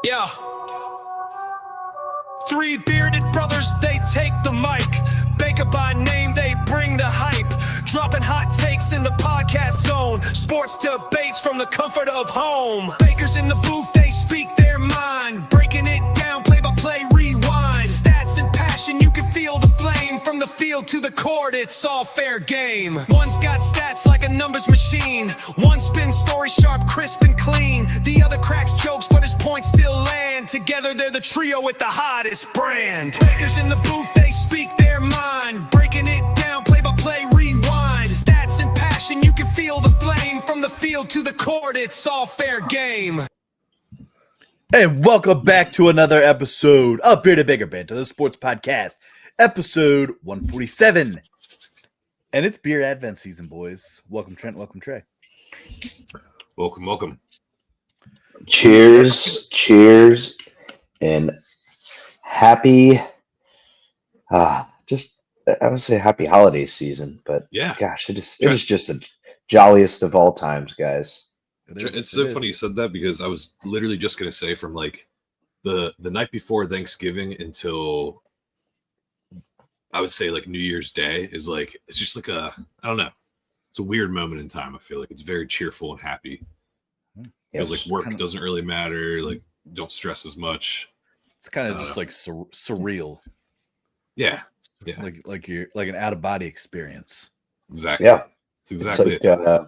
Yeah. Three bearded brothers, they take the mic. Baker by name, they bring the hype. Dropping hot takes in the podcast zone. Sports debates from the comfort of home. Bakers in the booth, they speak their mind. Breaking it down, play by play, rewind. Stats and passion, you can feel the flame. From the field to the court, it's all fair game. One's got stats like a numbers machine. One spins story sharp, crisp and clean. The other cracks jokes, but his points still land. Together they're the trio with the hottest brand. Bakers in the booth, they speak their mind. Breaking it down, play by play, rewind. Stats and passion, you can feel the flame. From the field to the court, it's all fair game. And welcome back to another episode of Beer to Bigger Banter, the sports podcast, episode 147. And it's beer advent season, boys. Welcome, Trent. Welcome, Trey. Welcome. Cheers, and happy, I would say happy holiday season, but yeah, gosh, it is just the jolliest of all times, guys. It's so funny you said that because I was literally just going to say from like the night before Thanksgiving until I would say like New Year's Day is like, it's just like I don't know. It's a weird moment in time. I feel like it's very cheerful and happy. Feels like work doesn't really matter. Like, don't stress as much. It's kind of just like surreal. Yeah. Like you're like an out of body experience. Exactly. Yeah. It's exactly it.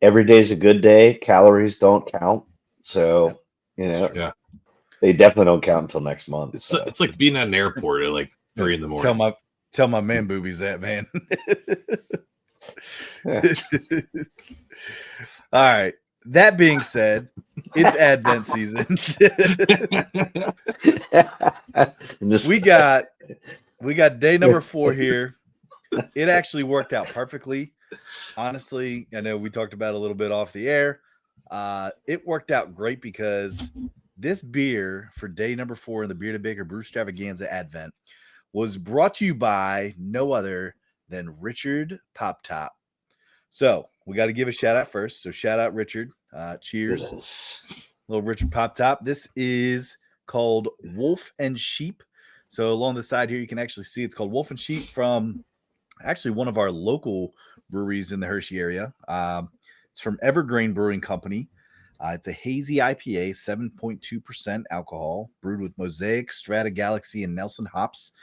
Every day's a good day. Calories don't count. So, yeah, they definitely don't count until next month. It's like being at an airport at like 3 a.m. Tell my man boobies that, man. All right. That being said, it's Advent season. we got day number 4 here. It actually worked out perfectly. Honestly, I know we talked about it a little bit off the air. It worked out great because this beer for day number 4 in the Beer to Baker Brew Stravaganza Advent was brought to you by no other than Richard Pop Top. So we got to give a shout out first. So shout out Richard. Cheers. Yes. Little Richard Pop Top. This is called Wolf and Sheep. So along the side here, you can actually see it's called Wolf and Sheep from actually one of our local breweries in the Hershey area. It's from Evergreen Brewing Company. It's a hazy IPA, 7.2% alcohol, brewed with Mosaic, Strata Galaxy, and Nelson hops.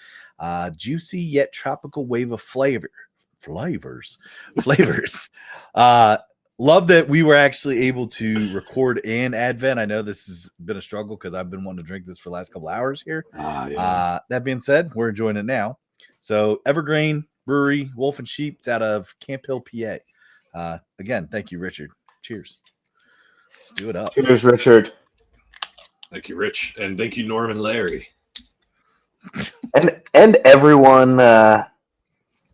Juicy yet tropical wave of flavors. Love that we were actually able to record in Advent. I know this has been a struggle because I've been wanting to drink this for the last couple hours here. That being said, we're enjoying it now. So Evergreen Brewery, Wolf and Sheep. It's out of Camp Hill, PA. Again, thank you, Richard. Cheers. Let's do it up. Cheers, Richard. Thank you, Rich, and thank you, Norm and Larry, and everyone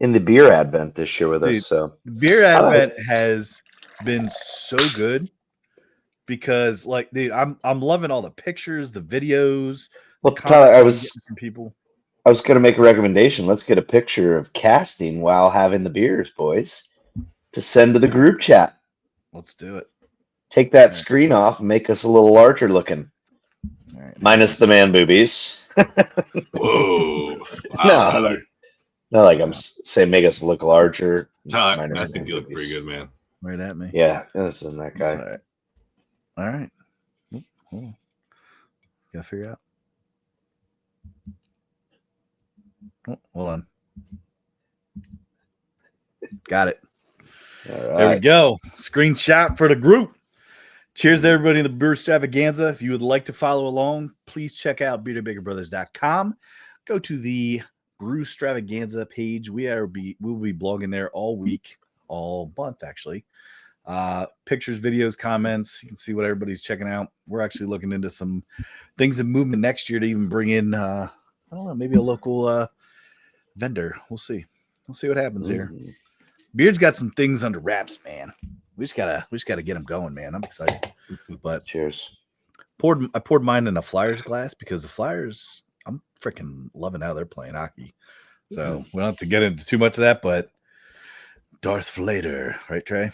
in the beer advent this year with us. So beer advent has been so good because, like, dude, I'm loving all the pictures, the videos. Well, Tyler, I was going to make a recommendation. Let's get a picture of casting while having the beers, boys, to send to the group chat. Let's do it. Take that screen off and make us a little larger looking. All right, minus the man boobies. Whoa. Wow. No, like I'm saying, make us look larger. Tyler, I think you look pretty good, man. Right at me. Yeah, this isn't that guy. All right. Hold on. Gotta figure out. Oh, hold on. Got it. All right. There we go. Screenshot for the group. Cheers to everybody in the Brew Stravaganza. If you would like to follow along, please check out beertobiggerbrothers.com. Go to the Brew Stravaganza page. We'll be blogging there all week, all month actually. Pictures, videos, comments. You can see what everybody's checking out. We're actually looking into some things in movement next year to even bring in I don't know, maybe a local vendor. We'll see. We'll see what happens here. Beard's got some things under wraps, man. We just gotta get them going, man. I'm excited. But cheers. I poured mine in a Flyers glass because the Flyers, I'm freaking loving how they're playing hockey. So we don't have to get into too much of that, but Darth Vader, right, Trey?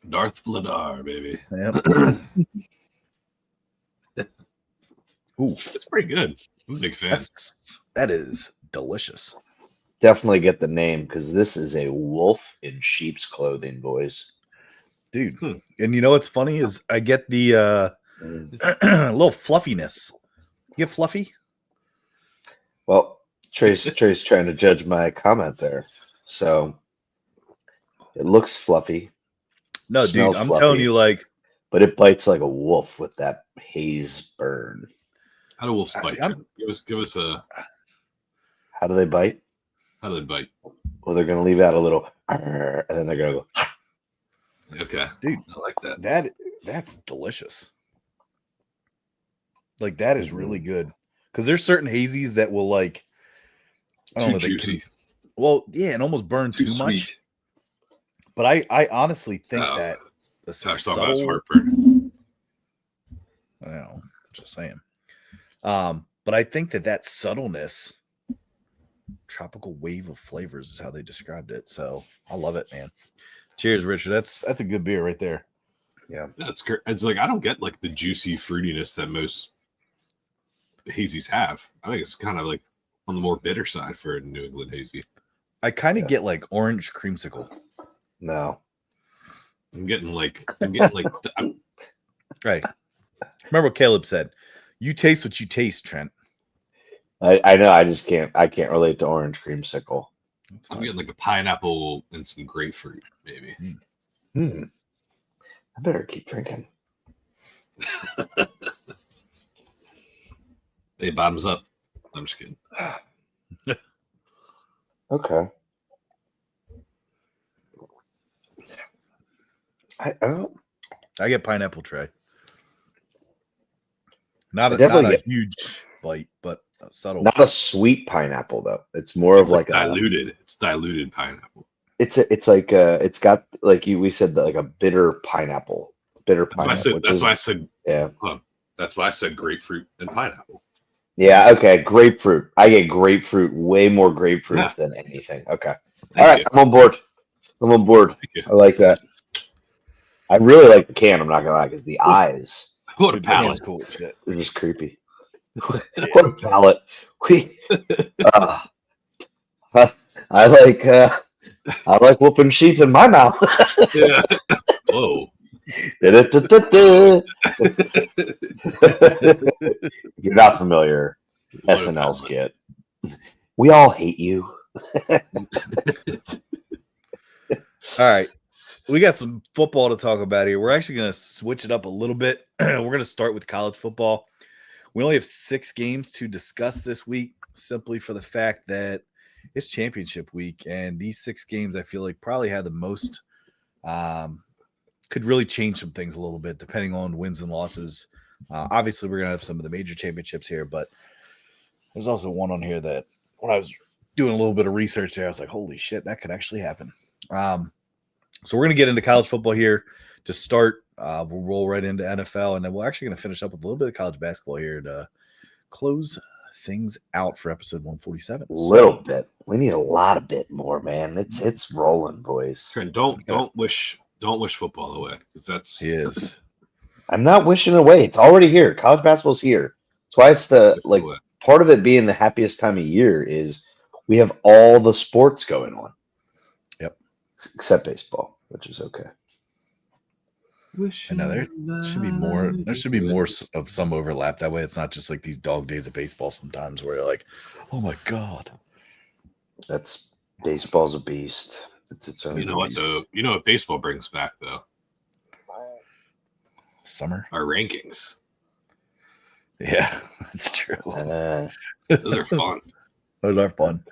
Darth Vladar, baby. Yep. Ooh, It's pretty good. I'm a big fan. that is delicious. Definitely get the name because this is a wolf in sheep's clothing, boys. Dude. And you know what's funny is I get the little fluffiness. You get fluffy? Well, Trey's trying to judge my comment there. So it looks fluffy. No, dude, smells I'm fluffy, telling you, like, but it bites like a wolf with that haze burn. How do wolves bite? Give us a. How do they bite? How do they bite? Well, they're gonna leave out a little, and then they're gonna go. Okay, dude, I like that. That's delicious. Like that is really good because there's certain hazies that will like. I don't Too know. juicy. Well, yeah, and almost burn too much. But I honestly think that the subtle. heartburn. I know, just saying. But I think that subtleness, tropical wave of flavors, is how they described it. So I love it, man. Cheers, Richard. That's a good beer right there. Yeah, that's great. It's like I don't get like the juicy fruitiness that most hazies have. I think it's kind of like on the more bitter side for a New England hazy. I kind of get like orange creamsicle. No, I'm getting like right. Remember what Caleb said. You taste what you taste, Trent. I know. I can't relate to orange creamsicle. I'm getting like a pineapple and some grapefruit, maybe. I better keep drinking. Hey, bottoms up. I'm just kidding. Okay. I don't. I get pineapple tray. Not a huge bite, but a subtle. Not a sweet pineapple though. It's more of like diluted. It's diluted pineapple. It's like it's got like we said like a bitter pineapple. That's why I said yeah. That's why I said grapefruit and pineapple. Yeah. Okay. Grapefruit. I get grapefruit. Way more grapefruit than anything. Okay. All right. I'm on board. I like that. I really like the can. I'm not gonna lie, because the eyes. What a palate! Cool shit. They're just creepy. What a palate. I like whooping sheep in my mouth. Yeah. Whoa. If you're not familiar, SNL's kid. We all hate you. All right. We got some football to talk about here. We're actually going to switch it up a little bit. We're going to start with college football. We only have 6 games to discuss this week, simply for the fact that it's championship week. And these 6 games, I feel like, probably had the most, could really change some things a little bit, depending on wins and losses. Obviously, we're going to have some of the major championships here, but there's also one on here that when I was doing a little bit of research there, I was like, holy shit, that could actually happen. So we're going to get into college football here to start. We'll roll right into NFL, and then we're actually going to finish up with a little bit of college basketball here to close things out for episode 147. A little bit. We need a lot of bit more, man. It's rolling, boys. Trent, don't wish football away, because that's is. I'm not wishing it away. It's already here. College basketball's here. That's why it's part of it being the happiest time of year is we have all the sports going on. Yep. Except baseball, which is okay. I know there should be more. There should be more of some overlap. That way, it's not just like these dog days of baseball. Sometimes where you're like, "Oh my god." That's baseball's a beast. It's its own. You know what though? You know what baseball brings back though? Summer. Our rankings. Yeah, that's true. Those are fun. Those are fun.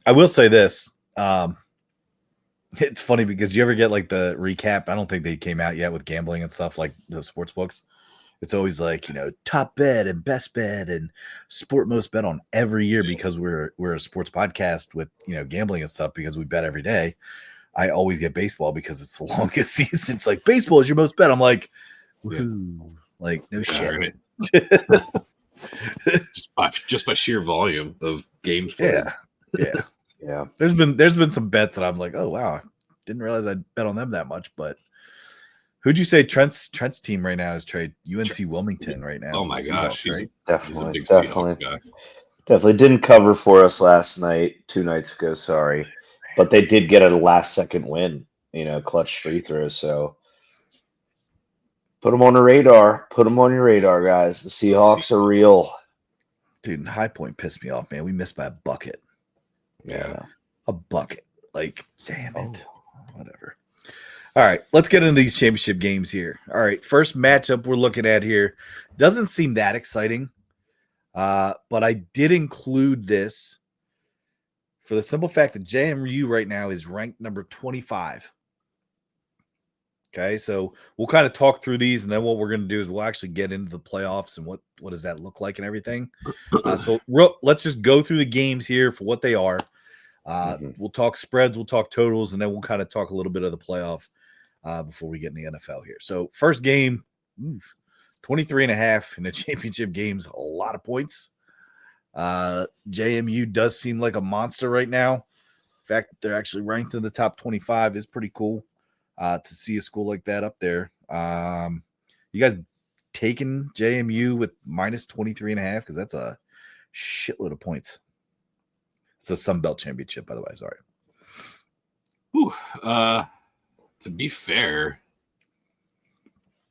I will say this. It's funny because you ever get like the recap? I don't think they came out yet with gambling and stuff like the sports books. It's always like, top bet and best bet and sport most bet on every year because we're a sports podcast with, gambling and stuff because we bet every day. I always get baseball because it's the longest season. It's like baseball is your most bet. I'm like, woohoo. Like no shit. Right. just by sheer volume of games. Yeah. Yeah. There's been some bets that I'm like, oh wow, didn't realize I'd bet on them that much, but Who'd you say Trent's team right now is trade? UNC Wilmington right now. Oh my gosh, Seahawks, right? He's a big Definitely. Seahawks guy. Definitely didn't cover for us last night, 2 nights ago. Sorry, but they did get a last-second win. Clutch free throws. So put them on the radar. Put them on your radar, guys. The Seahawks are real. Dude, High Point pissed me off, man. We missed by a bucket. Yeah. A bucket. Like, damn it. Whatever. All right, let's get into these championship games here. All right, first matchup we're looking at here doesn't seem that exciting, but I did include this for the simple fact that JMU right now is ranked number 25. Okay, so we'll kind of talk through these, and then what we're going to do is we'll actually get into the playoffs and what does that look like and everything. Let's just go through the games here for what they are. We'll talk spreads, we'll talk totals, and then we'll kind of talk a little bit of the playoff before we get in the NFL here. So first game, 23.5 in the championship games, a lot of points. JMU does seem like a monster right now. In fact, they're actually ranked in the top 25 is pretty cool to see a school like that up there. You guys taking JMU with minus 23.5 because that's a shitload of points. It's a Sun Belt championship, by the way. Sorry. Whew. To be fair,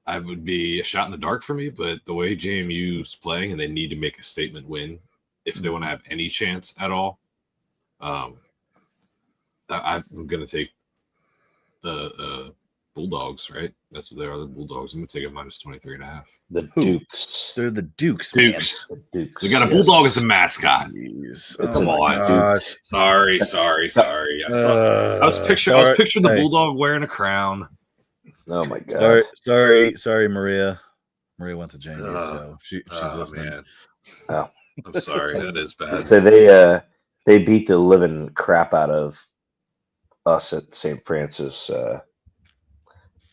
I would be a shot in the dark for me, but the way JMU's playing and they need to make a statement win if they want to have any chance at all, I'm going to take the Bulldogs, right? That's what they are, the Bulldogs. I'm going to take a minus 23.5. The Dukes. They're the Dukes. Dukes. The Dukes. We got a Bulldog as a mascot. Come on. Gosh. Sorry. I was picturing the Bulldog wearing a crown. Oh my god. Sorry, Maria. Maria went to JMU, so she's listening. Man. Oh. I'm sorry. That is bad. So they beat the living crap out of us at St. Francis.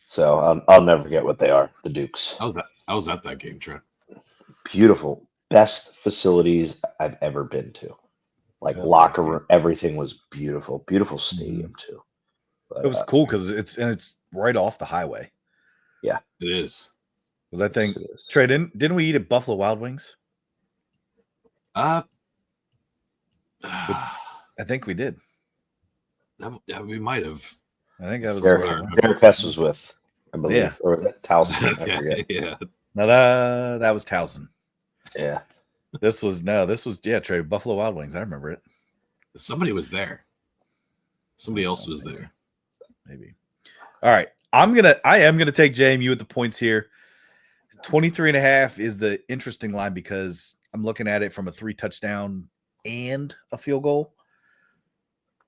So I'll never forget what they are. The Dukes. I was at that game, Trent. Beautiful. Best facilities I've ever been to. Like locker room, everything was beautiful. Beautiful stadium too. But, it was cool because it's right off the highway. Yeah, it is. Because I think Trey, didn't we eat at Buffalo Wild Wings? I think we did. Yeah, we might have. I think that was Derek Hess was with, I believe, yeah. or Towson. I forget. Yeah. No, that was Towson. Yeah. This was Trey, Buffalo Wild Wings. I remember it. Somebody was there. Somebody else was there. Maybe. All right. I am gonna take JMU at the points here. 23.5 is the interesting line because I'm looking at it from a 3 touchdown and a field goal.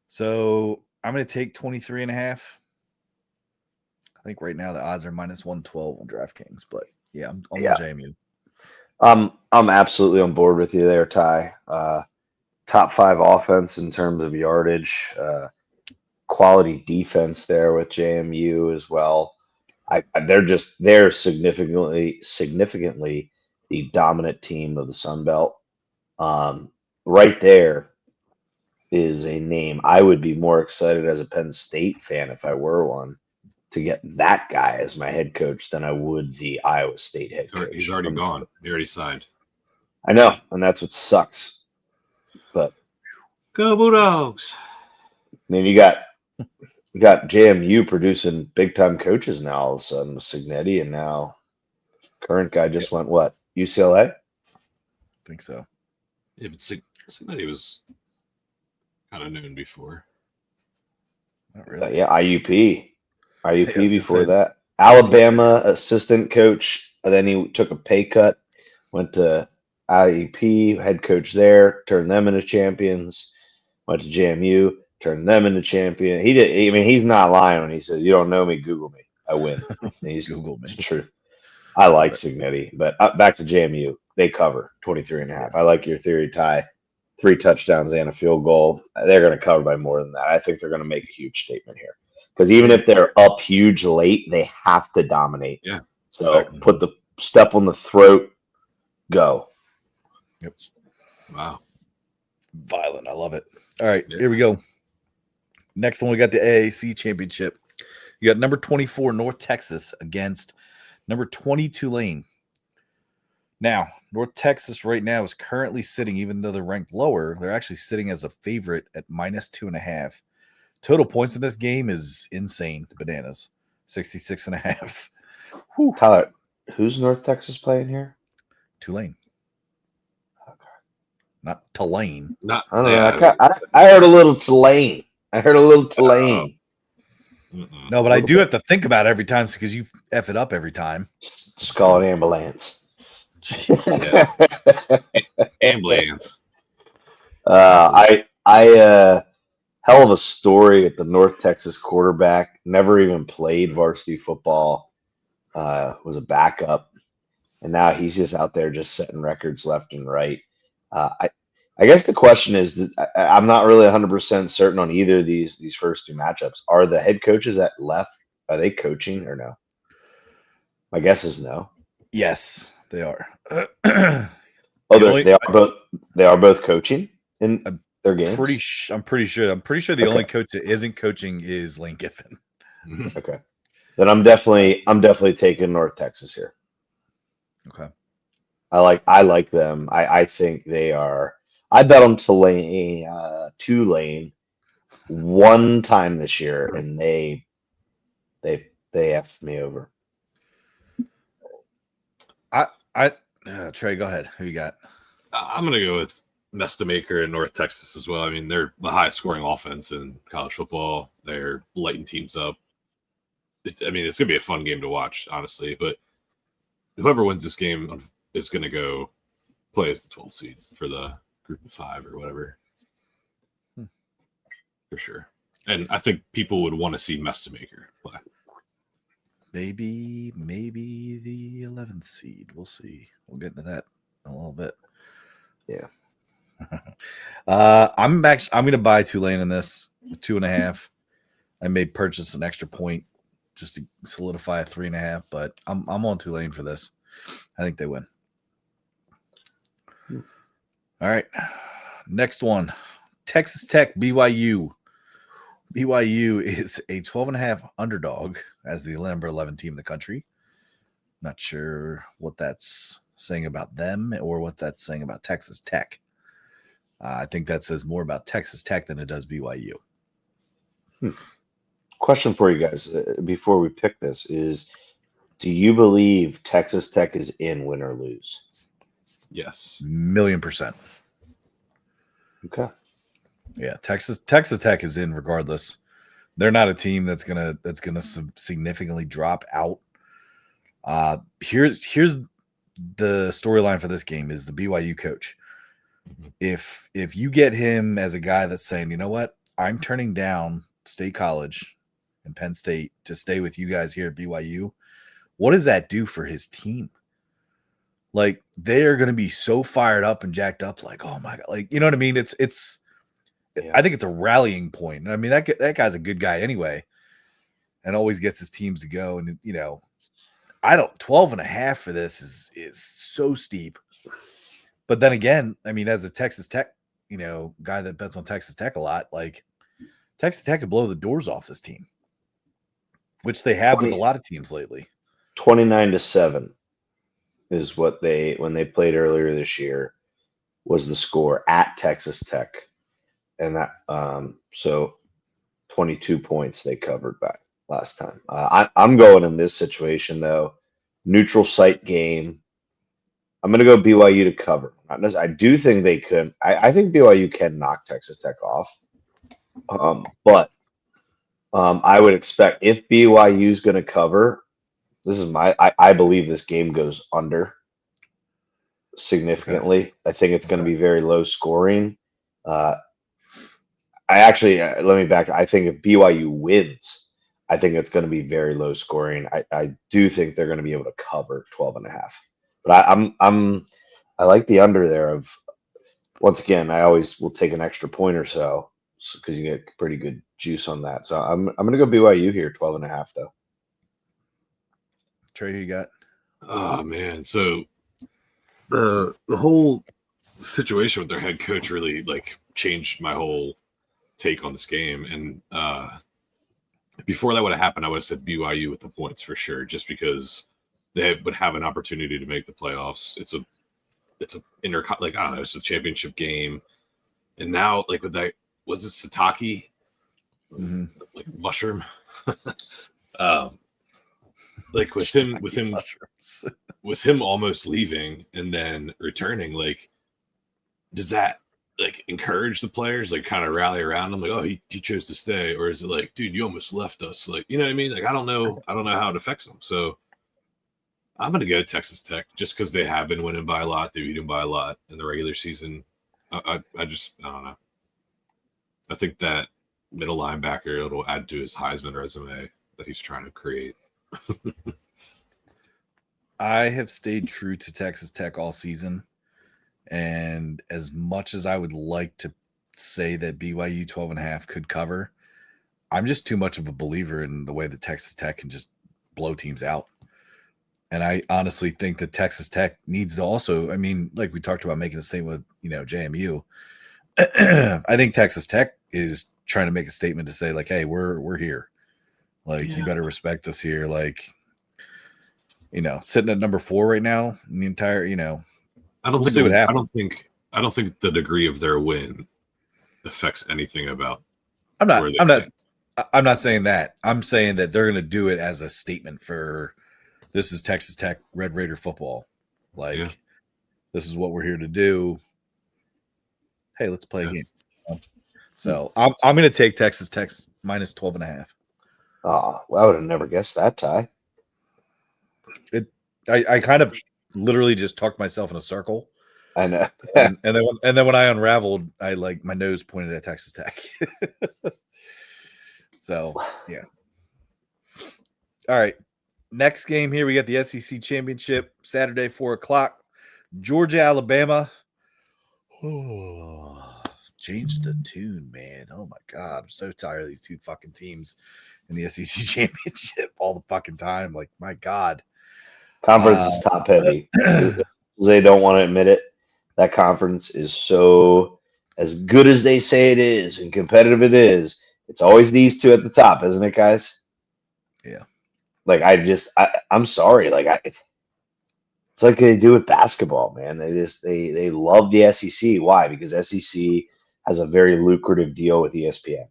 So I'm going to take 23.5. I think right now the odds are minus 112 on DraftKings, but yeah, I'm on JMU. I'm absolutely on board with you there, Ty. Top 5 offense in terms of yardage, quality defense there with JMU as well. They're significantly the dominant team of the Sun Belt. Right there is a name I would be more excited as a Penn State fan if I were one to get that guy as my head coach than I would the Iowa State head coach. He's already gone. He already signed. I know, and that's what sucks. But go Bulldogs! I mean, you got JMU producing big time coaches now. All of a sudden, with Signetti, and now current guy just went what? UCLA? I think so. Yeah, but Signetti was kind of known before. Not really. Yeah, IUP before that. Alabama assistant coach. And then he took a pay cut, went to IUP, head coach there, turned them into champions. Went to JMU, turned them into champion. He's not lying when he says, "You don't know me, Google me. I win." Google me. It's the truth. I like Signetti, but back to JMU. They cover 23.5. I like your theory, Ty. 3 touchdowns and a field goal. They're going to cover by more than that. I think they're going to make a huge statement here. Because even if they're up huge late, they have to dominate. Yeah. So put the step on the throat, go. Yep. Wow. Violent. I love it. All right, Here we go. Next one, we got the AAC championship. You got number 24 North Texas against number 20 Tulane. Now, North Texas right now is currently sitting, even though they're ranked lower, they're actually sitting as a favorite at -2.5. Total points in this game is insane. Bananas. 66.5. Whew. Tyler, who's North Texas playing here? Tulane. Not Tulane. Not. I don't Yeah, know. I heard a little Tulane. I heard a little Tulane. No, but I do have to think about it every time because you F it up every time. Just call it ambulance. ambulance. Hell of a story at the North Texas quarterback. Never even played varsity football. Was a backup, and now he's just out there just setting records left and right. I guess the question is, I'm not really 100% certain on either of these first two matchups. Are the head coaches that left, are they coaching or no? My guess is no. Yes, they are. They are both coaching in their games. I'm pretty sure the only coach that isn't coaching is Lane Kiffin. Okay, then I'm definitely taking North Texas here. Okay, I like them. I think they are. I bet on Tulane one time this year, and they effed me over. Trey, go ahead. Who you got? I'm gonna go with Mestamaker and North Texas as well. I mean, they're the highest scoring offense in college football. They're lighting teams up. It's gonna be a fun game to watch, honestly. But whoever wins this game is gonna go play as the 12th seed for the group of 5 or whatever, for sure. And I think people would want to see Mestamaker play. Maybe the 11th seed. We'll see. We'll get into that in a little bit. Yeah. I'm going to buy Tulane in this with 2.5. I may purchase an extra point just to solidify a 3.5, but I'm on Tulane for this. I think they win. All right. Next one. Texas Tech, BYU. BYU is a 12.5 underdog as the number 11 team in the country. Not sure what that's saying about them or what that's saying about Texas Tech. I think that says more about Texas Tech than it does BYU. Question for you guys before we pick this is, do you believe Texas Tech is in, win or lose? Yes. 1,000,000%. Okay. Yeah, Texas Tech is in regardless. They're not a team that's gonna significantly drop out. Here's the storyline for this game is the BYU coach. If you get him as a guy that's saying, you know what, I'm turning down State College and Penn State to stay with you guys here at BYU, what does that do for his team? Like, they are going to be so fired up and jacked up, like, oh my God, like, you know what I mean? I think it's a rallying point. I mean, that guy's a good guy anyway, and always gets his teams to go. And 12.5 for this is so steep. But then again, I mean, as a Texas Tech, guy that bets on Texas Tech a lot, like, Texas Tech could blow the doors off this team, which they have with a lot of teams lately. 29-7 is what when they played earlier this year was the score at Texas Tech. And that, so 22 points they covered back last time. I'm going in this situation though, neutral site game. I'm going to go BYU to cover. I do think they could. I think BYU can knock Texas Tech off. But I would expect if BYU is going to cover, I believe this game goes under significantly. Okay. I think it's going to be very low scoring. let me back. I think if BYU wins, I think it's going to be very low scoring. I do think they're going to be able to cover 12.5. But I like the under there of, once again, I always will take an extra point or so because you get pretty good juice on that. So I'm going to go BYU here, 12.5 though. Trey, who you got? Oh man, so the whole situation with their head coach really changed my whole take on this game, and before that would have happened, I would have said BYU with the points for sure, just because they would have an opportunity to make the playoffs. It's a like, I don't know, it's a championship game. And now, like, with that, was it Sataki? Like mushroom? Like with him with him almost leaving and then returning, like, does that like encourage the players, like kind of rally around him, like, oh, he chose to stay? Or is it like, dude, you almost left us? Like, you know what I mean? Like, I don't know how it affects them. So I'm going to go Texas Tech just because they have been winning by a lot. They beat them by a lot in the regular season. I don't know. I think that middle linebacker, it'll add to his Heisman resume that he's trying to create. I have stayed true to Texas Tech all season. And as much as I would like to say that BYU 12.5 could cover, I'm just too much of a believer in the way that Texas Tech can just blow teams out. And I honestly think that Texas Tech needs to also, I mean, like we talked about making the same with, JMU. I think Texas Tech is trying to make a statement to say, like, hey, we're here. Like, you better respect us here. Like, sitting at number 4 right now in the entire, I don't we'll see what happens. I don't think the degree of their win affects anything about. I'm not saying that. I'm saying that they're going to do it as a statement for, this is Texas Tech Red Raider football. Like, this is what we're here to do. Hey, let's play a game. So I'm going to take Texas Tech minus 12.5. Oh, well, I would have never guessed that, Ty. I kind of literally just talked myself in a circle. I know. and then when I unraveled, I like my nose pointed at Texas Tech. So yeah. All right. Next game here, we got the SEC Championship, Saturday, 4:00. Georgia, Alabama. Oh, change the tune, man. Oh my God. I'm so tired of these two fucking teams in the SEC Championship all the fucking time. Like, my God. Conference is top heavy. They don't want to admit it. That conference is so, as good as they say it is and competitive it is, it's always these two at the top, isn't it, guys? Yeah. Like, I'm sorry. Like, it's like they do with basketball, man. They love the SEC. Why? Because SEC has a very lucrative deal with ESPN.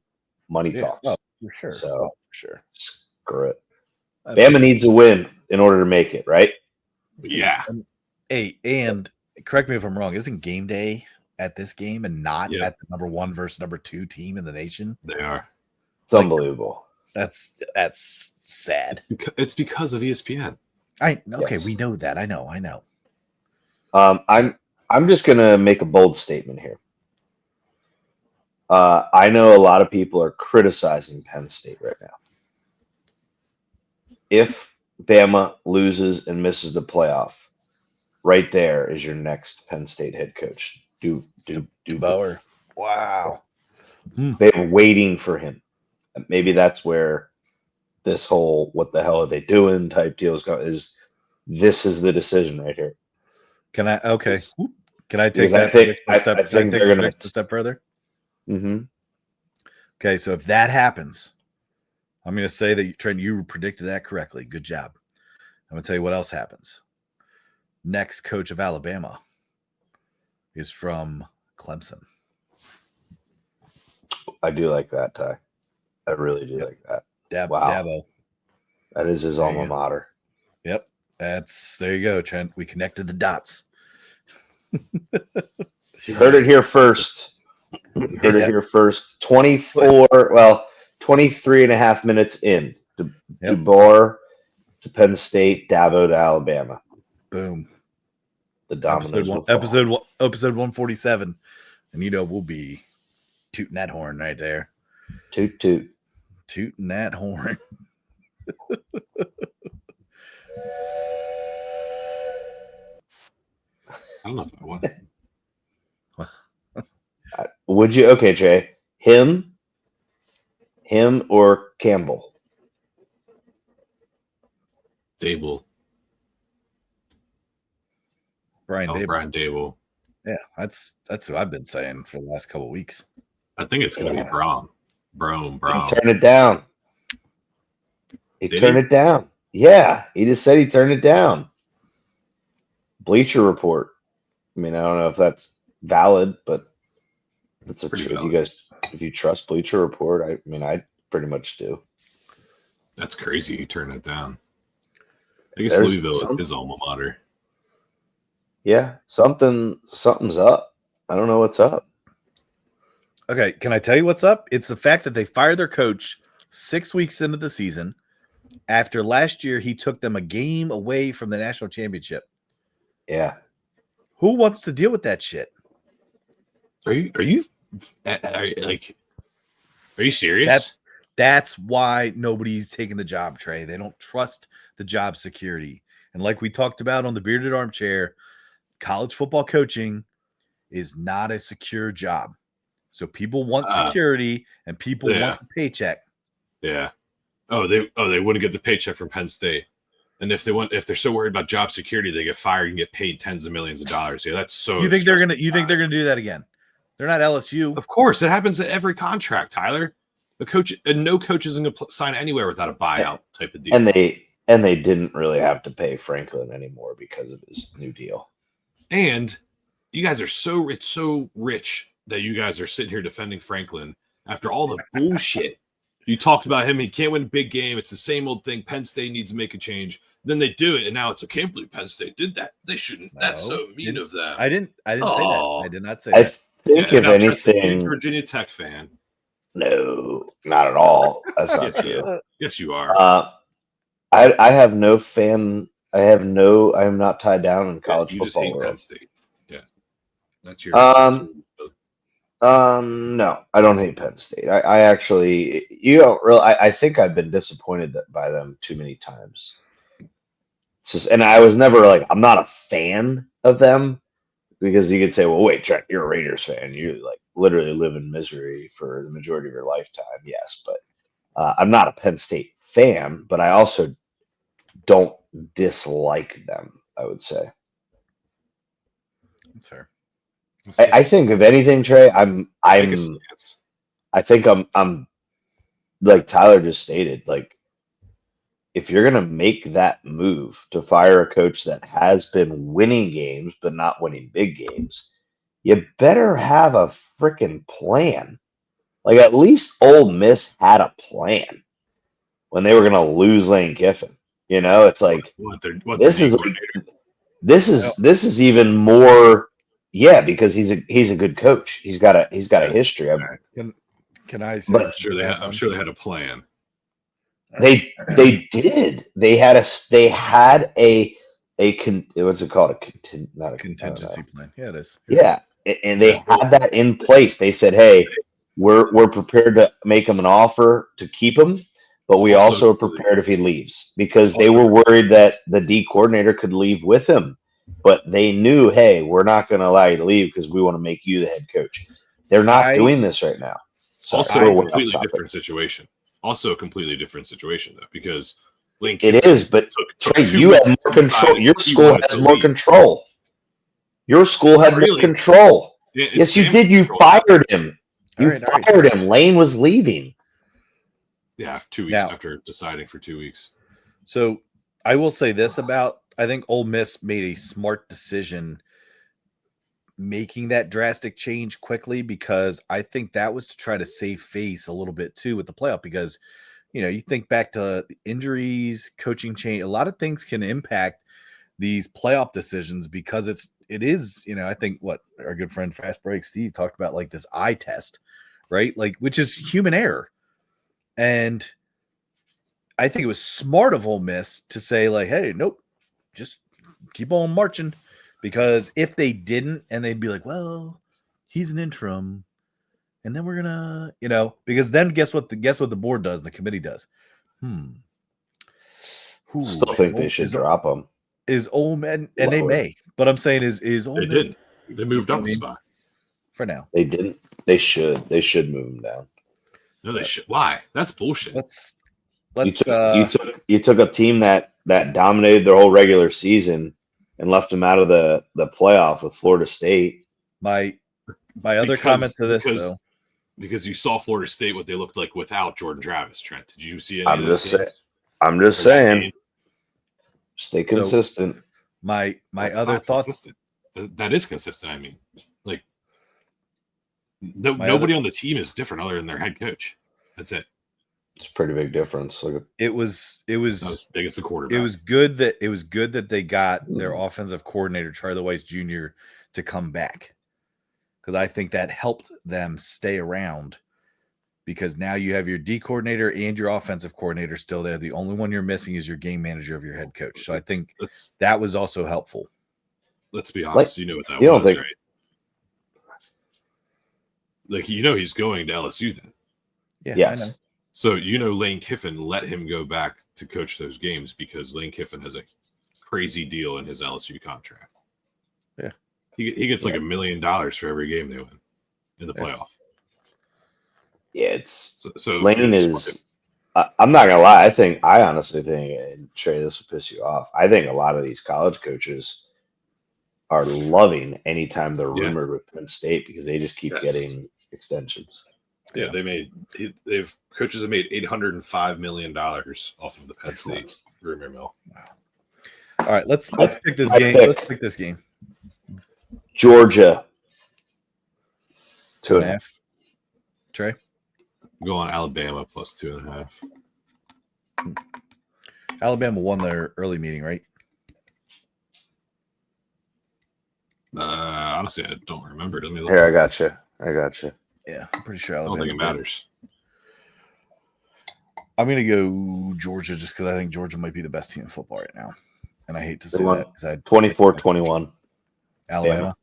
Money talks. Oh, for sure. So, for sure. Screw it. Bama needs a win in order to make it, right? Yeah. Hey, and correct me if I'm wrong, isn't game day at this game and not at the number 1 versus number 2 team in the nation? They are. It's unbelievable. That's sad. It's because of ESPN. Yes. We know that. I know. I'm just gonna make a bold statement here. I know a lot of people are criticizing Penn State right now. If Bama loses and misses the playoff, right there is your next Penn State head coach. Bauer. Wow. They're waiting for him. Maybe that's where this whole "what the hell are they doing" type deal is. This is the decision right here. Can I take that a step further? Mm-hmm. Okay, so if that happens, I'm going to say that Trent, you predicted that correctly. Good job. I'm going to tell you what else happens. Next coach of Alabama is from Clemson. I do like that, Ty. I really do like that. Dabo. That is his alma mater. Yep. There you go, Trent. We connected the dots. You heard it here first. 23 and a half minutes in. DeBoer to Penn State, Dabo to Alabama. Boom. The dominoes. Episode 147. And we'll be tooting that horn right there. Toot toot. Tooting that horn. I don't know if I want. Would you? Okay, Jay. Him or Campbell? Dable. Brian Dable. Yeah, that's who I've been saying for the last couple of weeks. I think it's going to be Brom. Turn it down. He Did turned he? it down. Yeah, he just said he turned it down. Bleacher Report. I mean, I don't know if that's valid, but that's a Pretty truth. You valid. guys, if you trust Bleacher Report, I mean, I pretty much do. That's crazy. He turned it down. I guess There's Louisville is some, his alma mater. yeah, something's up. I don't know what's up. Okay, can I tell you what's up? It's the fact that they fired their coach 6 weeks into the season. After last year, he took them a game away from the national championship. Yeah, Who wants to deal with that shit? Are you serious? That's why nobody's taking the job, Trey. They don't trust the job security. And like we talked about on the Bearded Armchair, college football coaching is not a secure job. So people want security and people want the paycheck. Yeah. They wouldn't get the paycheck from Penn State. And if they're so worried about job security, they get fired and get paid tens of millions of dollars. Yeah, that's so. You think they're gonna do that again? They're not LSU. Of course, it happens at every contract, Tyler. The coach and no coach isn't going to sign anywhere without a buyout type of deal. and they didn't really have to pay Franklin anymore because of his new deal. And you guys are so rich that you guys are sitting here defending Franklin after all the bullshit you talked about him. He can't win a big game. It's the same old thing. Penn State needs to make a change. Then they do it, and now it's I can't believe Penn State did that. They shouldn't. No, That's so mean of them. I didn't say that. I did not say I that. think if anything, Virginia Tech fan. No, not at all. That's not Yes, true. Yes, you are. I have no fan. I am not tied down in college you football just hate world. Penn State. Yeah, that's your. No, I don't hate Penn State. I actually, you don't really. I think I've been disappointed by them too many times. It's just, and I was never like, I'm not a fan of them because you could say, well, wait, Trent, you're a Raiders fan. You like literally live in misery for the majority of your lifetime. Yes, but I'm not a Penn State fan, but I also don't dislike them, I would say. That's fair. I think if anything, Trey, I think I'm like Tyler just stated, like if you're gonna make that move to fire a coach that has been winning games but not winning big games, you better have a freaking plan. Like at least Ole Miss had a plan when they were gonna lose Lane Kiffin. You know, it's like this is even more. Yeah, because he's a good coach. He's got a history. Can I say? I'm sure they had a plan. They did. They had what's it called? Not a contingency plan. Yeah, it is. Yeah, and they had that in place. They said, "Hey, we're prepared to make him an offer to keep him, but we also are prepared if he leaves because they were worried that the D coordinator could leave with him." But they knew, hey, we're not going to allow you to leave because we want to make you the head coach. They're not doing this right now. So Also a completely different situation. Though, because Lane it is, but Trey, you have more control. Your school has more control. Your school had more control. Yes, you did. You fired him. You fired him. Lane was leaving. Yeah, 2 weeks after deciding for 2 weeks. So I will say this about, I think Ole Miss made a smart decision making that drastic change quickly because I think that was to try to save face a little bit too with the playoff because, you know, you think back to injuries, coaching change, a lot of things can impact these playoff decisions because it is, you know, I think what our good friend Fast Break Steve talked about, like this eye test, right? Like, which is human error. And I think it was smart of Ole Miss to say like, hey, nope, just keep on marching. Because if they didn't, and they'd be like, well, he's an interim, and then we're gonna, you know, because then guess what the board does and the committee does? Still think they should drop him. Is Ole Miss, and they may, but I'm saying is Ole Miss. They did. They moved up a spot. For now. They didn't. They should move him down. No, they should. Why? That's bullshit. You took a team that dominated their whole regular season and left them out of the playoff with Florida State. My other comment to this though, because you saw Florida State what they looked like without Jordan Travis. Trent, did you see any of those games? I'm just for that saying, game. stay consistent. My That's other not thought. consistent. That is consistent. I mean, like My nobody on the team is different other than their head coach. That's it. It's a pretty big difference. Look at It was Not as big as the quarterback. it was good that they got their offensive coordinator Charlie Weiss Jr. to come back, because I think that helped them stay around, because now you have your D coordinator and your offensive coordinator still there. The only one you're missing is your game manager of your head coach. So I think that was also helpful. Let's be honest. You know what that you don't was, think- right? Like, he's going to LSU then. Yeah, yes. I know. So, Lane Kiffin let him go back to coach those games because Lane Kiffin has a crazy deal in his LSU contract. Yeah. He gets like $1 million for every game they win in the playoff. Yeah, it's So Lane is. I'm not gonna lie. I honestly think, and Trey, this will piss you off. I think a lot of these college coaches are loving anytime they're rumored with Penn State because they just keep getting extensions. Yeah, coaches have made $805 million off of the Penn State rumor mill. Wow. All right, let's pick this game. Let's pick this game. Georgia 2.5. Trey, go on Alabama plus 2.5. Alabama won their early meeting, right? Honestly, I don't remember. Let me look. Here, I got you. Yeah, I'm pretty sure I Alabama. don't think it matters. I'm going to go Georgia just because I think Georgia might be the best team in football right now. And I hate to say that because I 24-21. Alabama.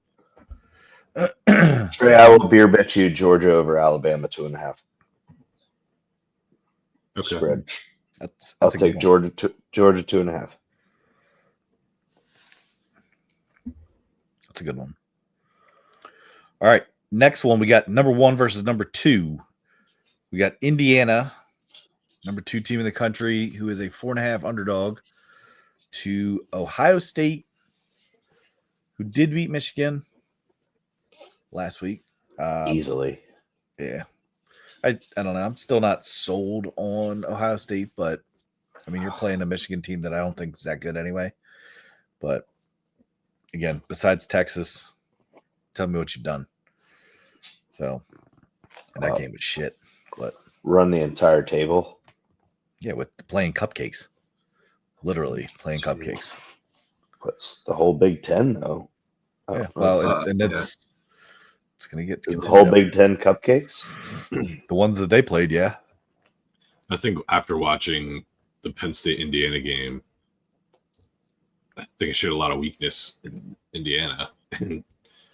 Trey, I will beer bet you Georgia over Alabama 2.5. Okay. Spread. That's I'll take Georgia 2.5. That's a good one. All right. Next one, we got number 1 versus number 2. We got Indiana, number 2 team in the country, who is a 4.5 underdog, to Ohio State, who did beat Michigan last week. Easily. Yeah. I don't know. I'm still not sold on Ohio State, but I mean, you're playing a Michigan team that I don't think is that good anyway. But again, besides Texas, tell me what you've done. So, and that game was shit. But run the entire table. Yeah, with playing cupcakes. Literally playing cupcakes. What's the whole Big Ten though? Yeah, well, it's going to get the whole Big Ten cupcakes. The ones that they played, yeah. I think after watching the Penn State Indiana game, I think it showed a lot of weakness in Indiana. And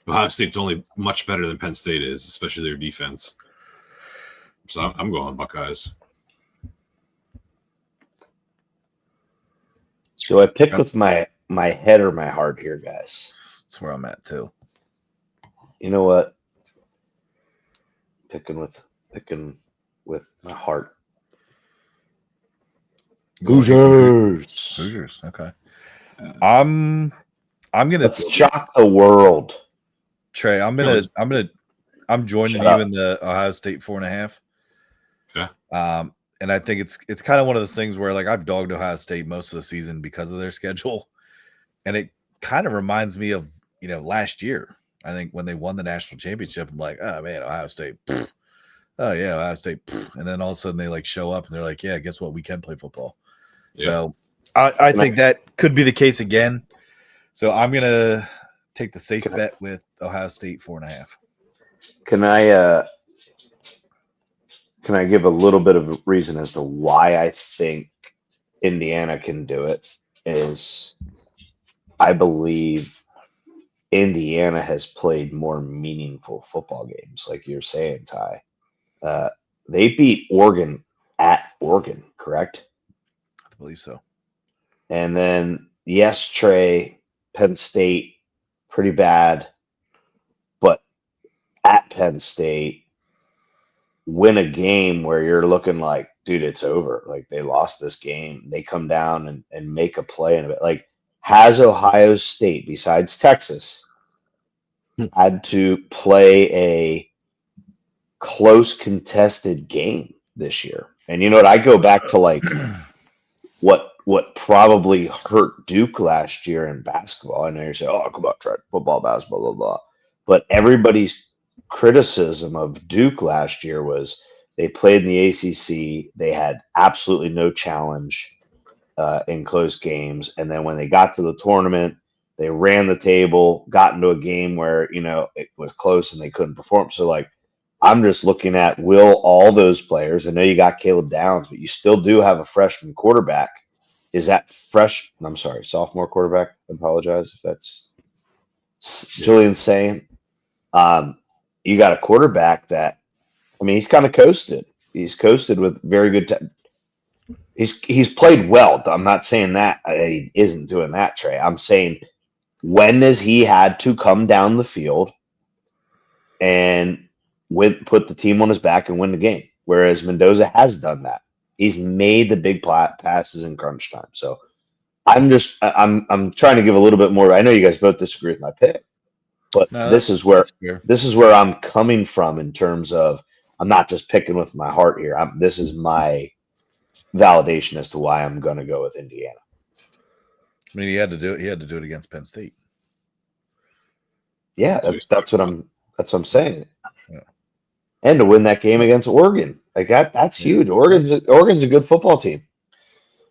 Ohio State's only much better than Penn State is, especially their defense. So I'm going Buckeyes. Do I pick with my head or my heart here, guys? That's where I'm at too. You know what? Picking with my heart. Hoosiers. Okay. I'm gonna let's shock the world. Trey, I'm joining you in the Ohio State 4.5. Okay. And I think it's kind of one of the things where like I've dogged Ohio State most of the season because of their schedule. And it kind of reminds me of, last year. I think when they won the national championship, I'm like, oh man, Ohio State. Pfft. Oh yeah, Ohio State. Pfft. And then all of a sudden they like show up and they're like, yeah, guess what? We can play football. Yeah. So I think that could be the case again. So I'm gonna take the safe bet with Ohio State 4.5. Can I give a little bit of a reason as to why I think Indiana can do it? Is I believe Indiana has played more meaningful football games, like you're saying, Ty. They beat Oregon at Oregon, correct? I believe so. And then, yes, Trey, Penn State, pretty bad, but at Penn State, win a game where you're looking like, dude, it's over. Like they lost this game. They come down and make a play in it. Like, has Ohio State, besides Texas, had to play a close contested game this year? And you know what? I go back to like what probably hurt Duke last year in basketball. I know you're saying, "Oh, come on, try football, basketball, blah blah," but everybody's criticism of Duke last year was they played in the ACC. They had absolutely no challenge in close games, and then when they got to the tournament, they ran the table, got into a game where it was close and they couldn't perform. So like, I'm just looking at will all those players. I know you got Caleb Downs, but you still do have a freshman quarterback. Is that fresh? I'm sorry, sophomore quarterback. I apologize if that's Julian saying. You got a quarterback that, I mean, he's kind of coasted. He's coasted with very good. He's played well. I'm not saying that he isn't doing that, Trey. I'm saying when has he had to come down the field and put the team on his back and win the game? Whereas Mendoza has done that. He's made the big passes in crunch time. So I'm trying to give a little bit more. I know you guys both disagree with my pick, but this is where I'm coming from in terms of I'm not just picking with my heart here. This is my validation as to why I'm going to go with Indiana. I mean, he had to do it against Penn State. Yeah, that's what I'm saying. Yeah. And to win that game against Oregon, like that's huge. Oregon's a good football team.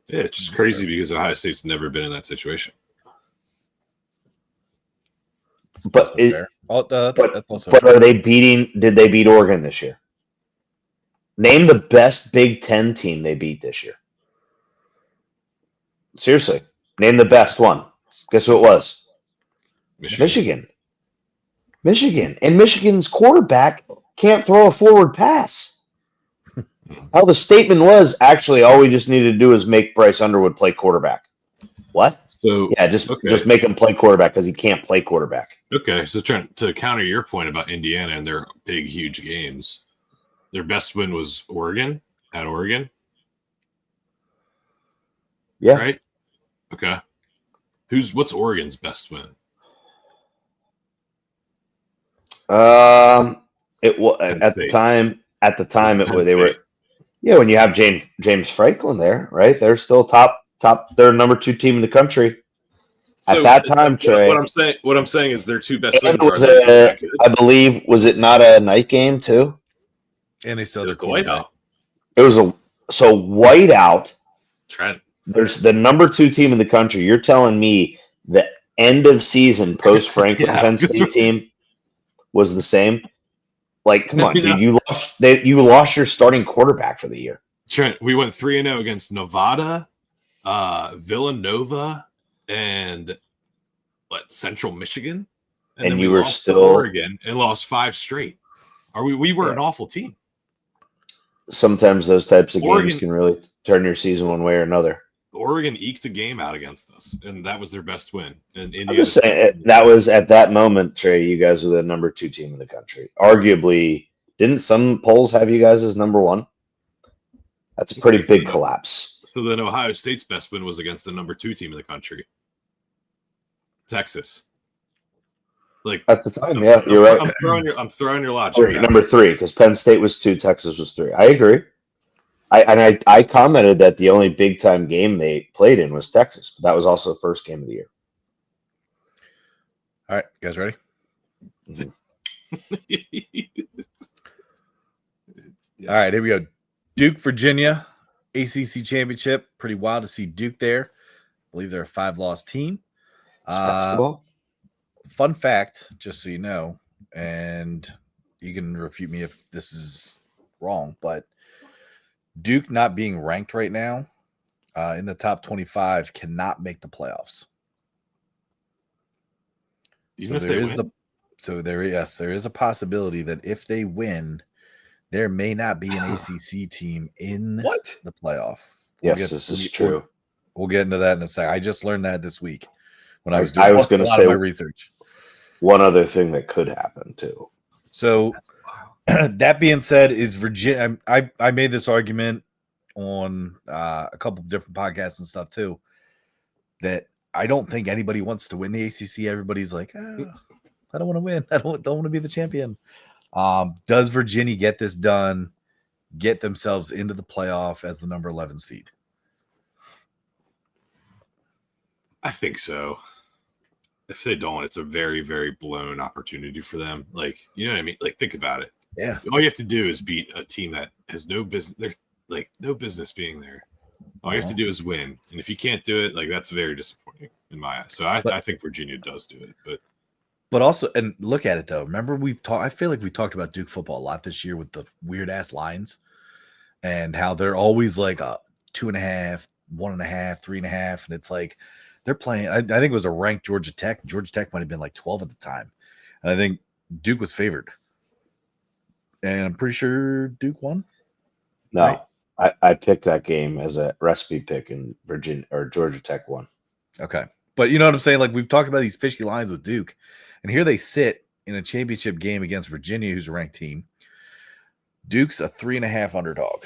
Yeah, it's just crazy because Ohio State's never been in that situation. But are they beating? Did they beat Oregon this year? Name the best Big Ten team they beat this year. Seriously, name the best one. Guess who it was? Michigan. And Michigan's quarterback can't throw a forward pass. Hell, the statement was actually all we just needed to do is make Bryce Underwood play quarterback. What? So yeah, just make him play quarterback because he can't play quarterback. Okay, so trying to counter your point about Indiana and their big, huge games, their best win was Oregon at Oregon. Yeah. Right. Okay. What's Oregon's best win? It was at the time. They were. Yeah, when you have James Franklin there, right? They're still top. They're number 2 team in the country at that time. Trey, what I'm saying is their 2 best wins are. I believe was it not a night game too? And they still the whiteout. It was whiteout. Trent. There's the number 2 team in the country. You're telling me the end of season post Franklin Penn State team was the same? Like, come on, dude! You lost your starting quarterback for the year. Trent, we went 3-0 against Nevada, Villanova, and Central Michigan, and then we were lost still to Oregon and lost 5 straight. We were an awful team. Sometimes those types of games can really turn your season one way or another. Oregon eked a game out against us, and that was their best win. And I'm just saying that was at that moment, Trey. You guys were the number 2 team in the country. Arguably, didn't some polls have you guys as number 1? That's a pretty big collapse. So then, Ohio State's best win was against the number 2 team in the country, Texas. Like at the time, yeah, you're right. I'm throwing your logic. Number 3, because Penn State was 2, Texas was 3. I agree. I commented that the only big time game they played in was Texas, but that was also the first game of the year. All right, you guys ready? All right, here we go. Duke, Virginia, ACC championship. Pretty wild to see Duke there. I believe they're a 5-loss team. Basketball. Fun fact, just so you know, and you can refute me if this is wrong, but Duke not being ranked right now in the top 25 cannot make the playoffs. There is a possibility that if they win, there may not be an ACC team in the playoff. Yes, this is true. We'll get into that in a second. I just learned that this week when I was doing a lot of my research. One other thing that could happen too. So that being said, is Virginia? I made this argument on a couple of different podcasts and stuff too, that I don't think anybody wants to win the ACC. Everybody's like, I don't want to win. I don't want to be the champion. Does Virginia get this done? Get themselves into the playoff as the number 11 seed? I think so. If they don't, it's a very, very blown opportunity for them. Like, you know what I mean? Like, think about it. Yeah. All you have to do is beat a team that has no business. There's like no business being there. All you have to do is win. And if you can't do it, like that's very disappointing in my eyes. So I think Virginia does do it. But also, and look at it though. Remember, we've talked. I feel like we talked about Duke football a lot this year with the weird ass lines and how they're always like a 2.5, 1.5, 3.5, and it's like they're playing. I think it was a ranked Georgia Tech. Georgia Tech might have been like 12 at the time, and I think Duke was favored. And I'm pretty sure Duke won. No, right? I picked that game as a recipe pick, and Virginia or Georgia Tech won. Okay. But you know what I'm saying? Like we've talked about these fishy lines with Duke, and here they sit in a championship game against Virginia, who's a ranked team. Duke's a 3.5 underdog.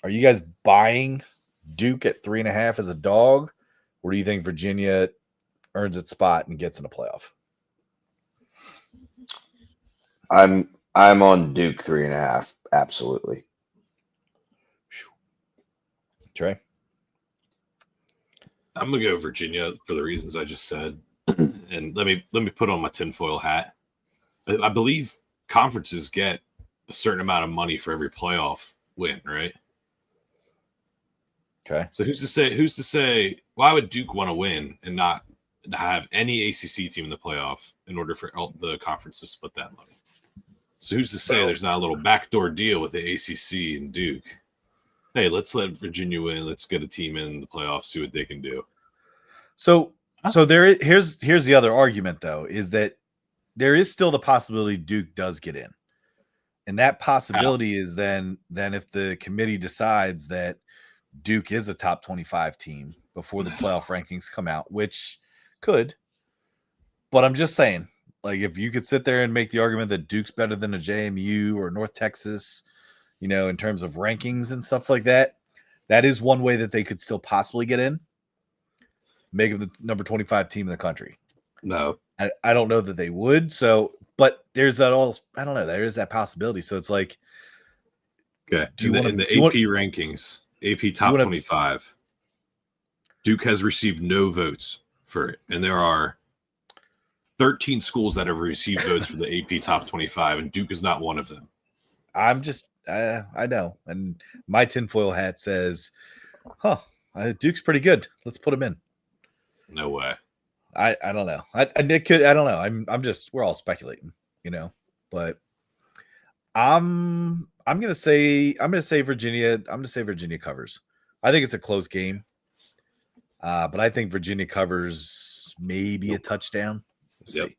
Are you guys buying Duke at 3.5 as a dog, or do you think Virginia earns its spot and gets in a playoff? I'm on Duke 3.5. Absolutely. Trey? I'm gonna go Virginia for the reasons I just said. And let me put on my tinfoil hat. I believe conferences get a certain amount of money for every playoff win, right? Okay. So who's to say why would Duke want to win and not have any ACC team in the playoff in order for the conference to split that money? So who's to say there's not a little backdoor deal with the ACC and Duke? Hey, let's let Virginia win. Let's get a team in the playoffs, see what they can do. So here's the other argument though, is that there is still the possibility Duke does get in. And that possibility is then if the committee decides that Duke is a top 25 team before the playoff rankings come out, which could. But I'm just saying, like if you could sit there and make the argument that Duke's better than a JMU or North Texas, you know, in terms of rankings and stuff like that, that is one way that they could still possibly get in. Make them the number 25 team in the country. No. I don't know that they would. So, but there's that all, I don't know. There is that possibility. So it's like, okay. Do you want in the AP rankings, AP top 25, Duke has received no votes for it. And there are 13 schools that have received votes for the AP top 25, and Duke is not one of them. I'm just, I know. And my tinfoil hat says, Duke's pretty good. Let's put him in. No way. I don't know. I don't know. I'm just, we're all speculating, you know, but I'm going to say Virginia. I'm going to say Virginia covers. I think it's a close game. But I think Virginia covers maybe a touchdown. We'll see.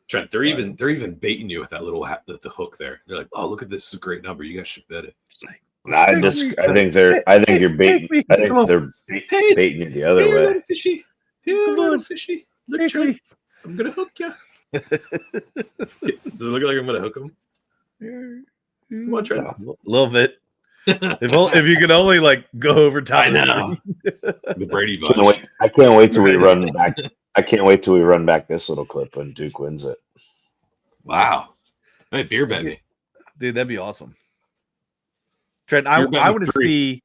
Trent, they're even baiting you with that little the hook there. They're like, "Oh, look at this! This is a great number. You guys should bet it." I think you're baiting. I think they're baiting you the other way. Fishy. Come on, fishy. Look, Trent, I'm gonna hook you. Does it look like I'm gonna hook him? Come on, Trent. A little bit. If you could only like go over top. I know. The Brady bunch. I can't wait till we run back. I can't wait till we run back this little clip when Duke wins it. Wow. Hey, beer bet me. Dude, that'd be awesome. Trent, I want to see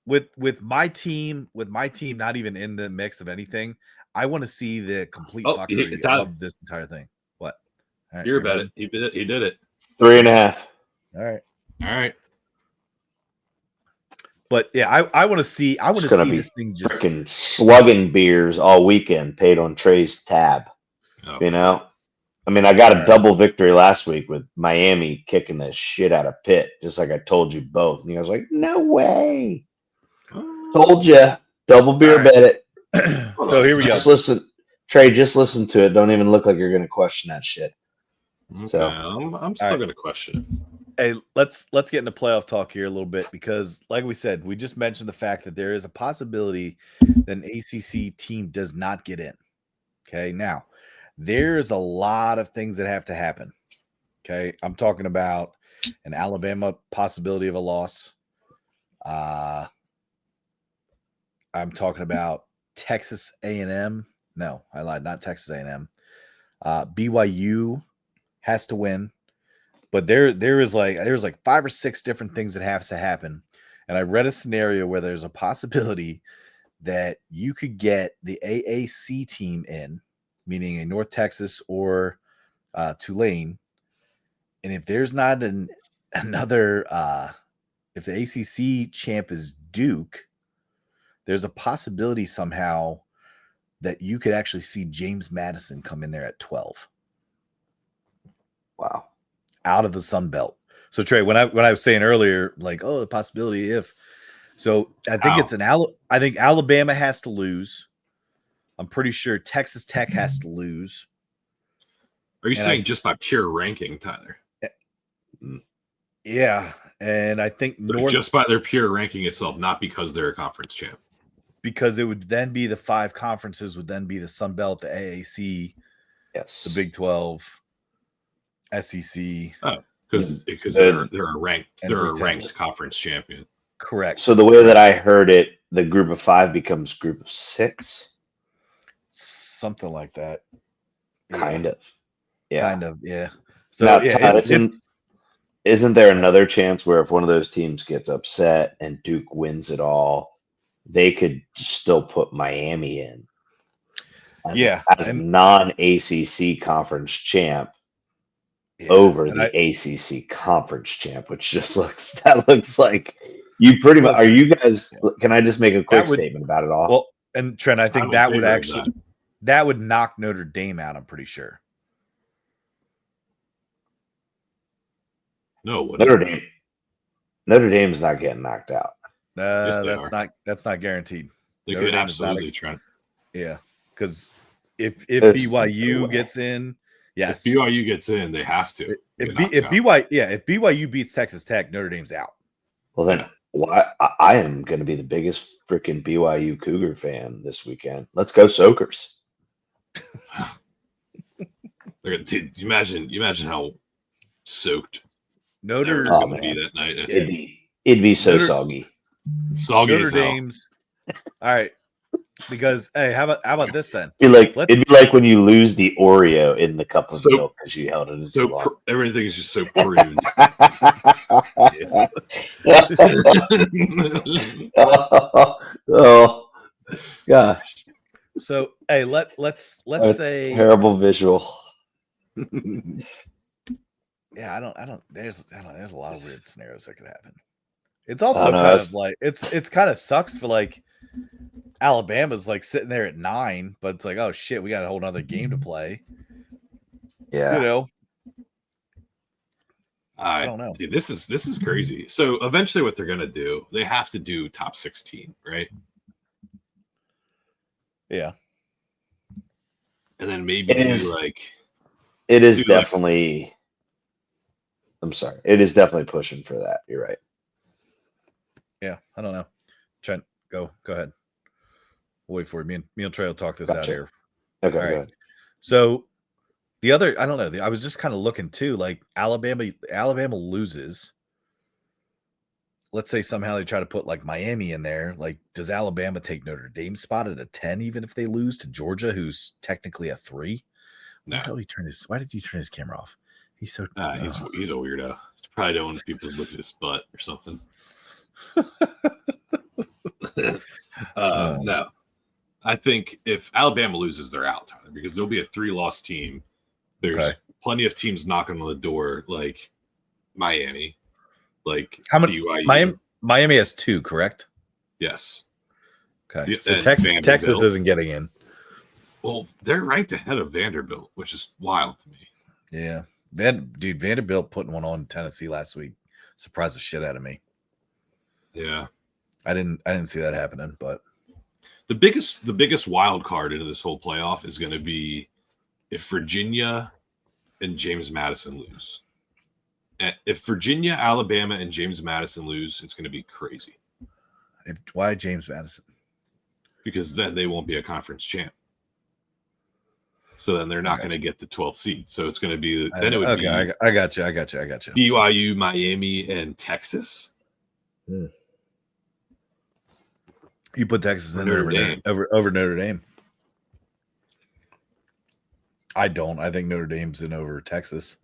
with my team not even in the mix of anything. I want to see the complete fuckery of this entire thing. What? Right, you're about it. He did it. 3.5. All right. But yeah, I want to see. I want to see this thing just freaking slugging beers all weekend, paid on Trey's tab. Oh, you know, I mean, I got a double victory last week with Miami kicking the shit out of Pitt, just like I told you both. And you guys like, no way. Told you, double beer bet it. So here we go. Just listen, Trey. Just listen to it. Don't even look like you're going to question that shit. Okay, so I'm still going to question it. Hey, let's get into playoff talk here a little bit because, like we said, we just mentioned the fact that there is a possibility that an ACC team does not get in. Okay, now there's a lot of things that have to happen. Okay, I'm talking about an Alabama possibility of a loss. I'm talking about Texas A&M. No, I lied. Not Texas A&M. BYU has to win. But there's like 5 or 6 different things that have to happen. And I read a scenario where there's a possibility that you could get the AAC team in, meaning a North Texas or Tulane, and if there's not another, if the ACC champ is Duke, there's a possibility somehow that you could actually see James Madison come in there at 12. Wow. Out of the Sun Belt. So Trey, when I was saying earlier, like, oh, the possibility if, so I think I think Alabama has to lose. I'm pretty sure Texas Tech has to lose. Are you saying just by pure ranking, Tyler? Yeah, and I think just by their pure ranking itself, not because they're a conference champ. Because it would then be the 5 conferences would then be the Sun Belt, the AAC, yes, the Big 12, SEC. Oh, because they're a ranked conference champion. Correct. So the way that I heard it, the group of 5 becomes group of 6. Something like that. Kind of. Yeah. Kind of, yeah. So now, yeah, isn't there another chance where if one of those teams gets upset and Duke wins it all, they could still put Miami in as a non-ACC conference champ over the ACC conference champ, which just looks like you pretty much are you guys. Can I just make a quick statement about it all? Well, and Trent, I think that would actually that would knock Notre Dame out. I'm pretty sure. No, Notre Dame's not getting knocked out. That's not guaranteed. They could absolutely try. Yeah, because if BYU gets in, yes, if BYU gets in, they have to. If BYU beats Texas Tech, Notre Dame's out. Well, then I am going to be the biggest freaking BYU Cougar fan this weekend. Let's go Soakers. Imagine how soaked Notre going to be that night. It'd be so soggy. Soggy Notre Dame's. All right, because hey, how about this then? It'd be like when you lose the Oreo in the cup of milk because you held it in so long. Everything is just so pruned. Oh gosh. So hey, let's say terrible visual. Yeah, I don't. There's a lot of weird scenarios that could happen. It's also kind of like it's kind of sucks for like Alabama's like sitting there at 9, but it's like, oh shit, we got a whole nother game to play. Yeah, you know. I don't know. Dude, this is crazy. So eventually, what they're gonna do, they have to do top 16, right? Yeah, and then maybe it is definitely. I'm sorry. It is definitely pushing for that. You're right. Yeah, I don't know. Trent, go ahead. We'll wait for it. Me and Trey will talk this out here. Okay, all right. Go ahead. So the other, I don't know. I was just kind of looking too. Like Alabama loses. Let's say somehow they try to put like Miami in there. Like, does Alabama take Notre Dame's spot at a 10, even if they lose to Georgia, who's technically a 3? No. Why did he turn his camera off? He's so he's a weirdo. He probably don't want people to look at his butt or something. No. I think if Alabama loses, they're out, Tyler, because there'll be a 3-loss team. There's plenty of teams knocking on the door, like Miami, like how many? BYU. Miami has 2, correct? Yes. Okay. So Texas isn't getting in. Well, they're ranked ahead of Vanderbilt, which is wild to me. Yeah. Vanderbilt putting one on Tennessee last week surprised the shit out of me. Yeah. I didn't see that happening, but the biggest wild card into this whole playoff is going to be if Virginia and James Madison lose. If Virginia, Alabama, and James Madison lose, it's going to be crazy. Why James Madison? Because then they won't be a conference champ. So then they're not going to get the 12th seed. So it's going to be I got you. BYU, Miami, and Texas. You put Texas in over Notre Dame. I don't. I think Notre Dame's in over Texas.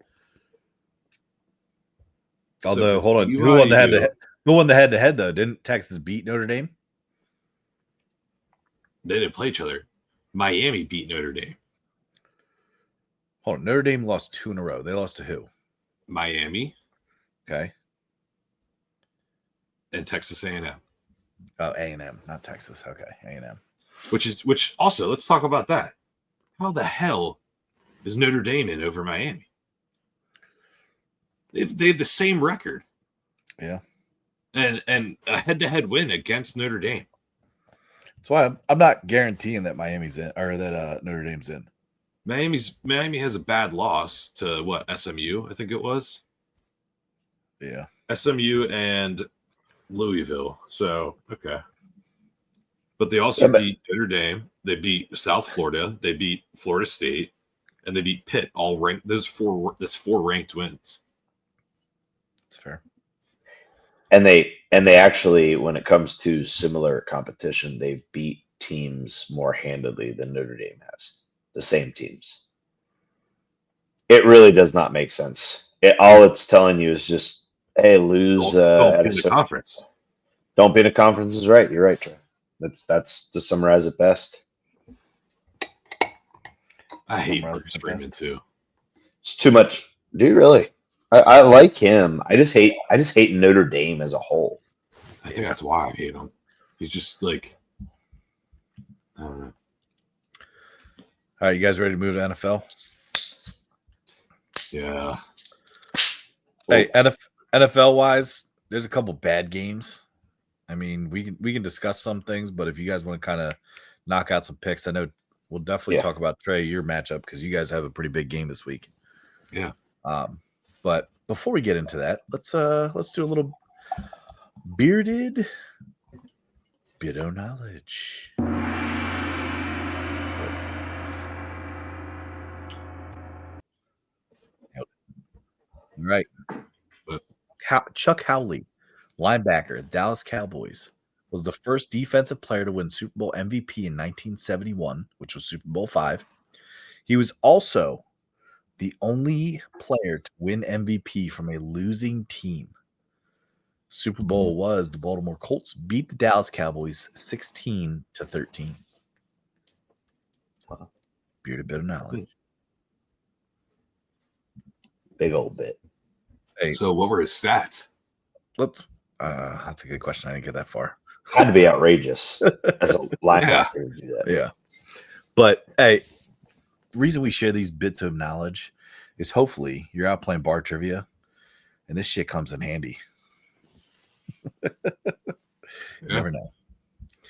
Although, hold on, BYU, who won the head-to-head though? Didn't Texas beat Notre Dame? They didn't play each other. Miami beat Notre Dame. Hold on. Notre Dame lost 2 in a row. They lost to who? Miami Okay. and Texas A&M. Oh, A&M, not Texas. Okay, A&M. Which also, let's talk about that. How the hell is Notre Dame in over Miami? They have the same record. Yeah. And a head-to-head win against Notre Dame. That's why I'm not guaranteeing that Miami's in or that Notre Dame's in. Miami has a bad loss to what, SMU, I think it was. Yeah. SMU and Louisville. So, okay. But they also beat Notre Dame. They beat South Florida. They beat Florida State, and they beat Pitt. All ranked. That's 4 ranked wins. That's fair. And they actually, when it comes to similar competition, they've beat teams more handedly than Notre Dame has. The same teams. It really does not make sense. All it's telling you is just, hey, lose Don't at be in the conference. Don't be in a conference is right. You're right, Trey. That's to summarize it best. I hate Bruce Freeman too. It's too much. Do you really? I like him. I just hate Notre Dame as a whole. I think that's why I hate him. He's just like, I don't know. All right, you guys ready to move to NFL? Yeah. Hey, NFL wise, there's a couple bad games. I mean, we can discuss some things, but if you guys want to kind of knock out some picks, I know we'll definitely talk about Trey, your matchup, because you guys have a pretty big game this week. Yeah. But before we get into that, let's do a little bearded bit of knowledge. All right. Chuck Howley, linebacker, Dallas Cowboys, was the first defensive player to win Super Bowl MVP in 1971, which was Super Bowl V. He was also the only player to win MVP from a losing team. Super Bowl was the Baltimore Colts beat the Dallas Cowboys 16-13. Bearded bit of knowledge. Big old bit. Hey, so what were his stats? That's a good question. I didn't get that far. Had to be outrageous as a linebacker to do that. Yeah. But hey, the reason we share these bits of knowledge is hopefully you're out playing bar trivia and this shit comes in handy. Never know.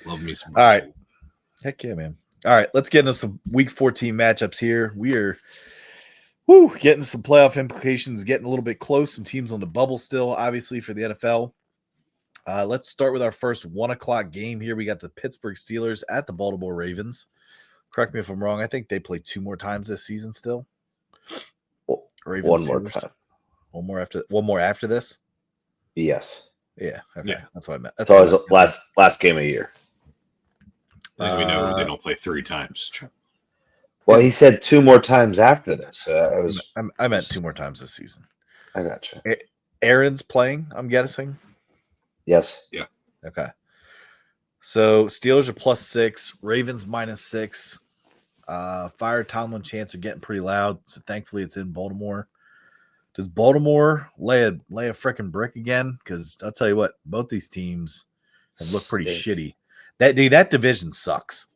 Love me some. All right. Heck yeah, man. All right, let's get into some week 14 matchups here. We are getting some playoff implications, getting a little bit close. Some teams on the bubble still, obviously, for the NFL. Let's start with our first 1 o'clock game here. We got the Pittsburgh Steelers at the Baltimore Ravens. Correct me if I'm wrong. I think they play 2 more times this season still. Ravens, one more time. One more after this? Yes. Yeah. Okay. Yeah. That's what I meant. That's always last game of the year. And we know they don't play 3 times. Well, he said 2 more times after this. I meant 2 more times this season. I got you. Aaron's playing, I'm guessing. Yes. Yeah. Okay. So Steelers are +6, Ravens -6. Fire Tomlin chants are getting pretty loud. So thankfully it's in Baltimore. Does Baltimore lay a freaking brick again? Because I'll tell you what, both these teams have looked pretty shitty. That division sucks.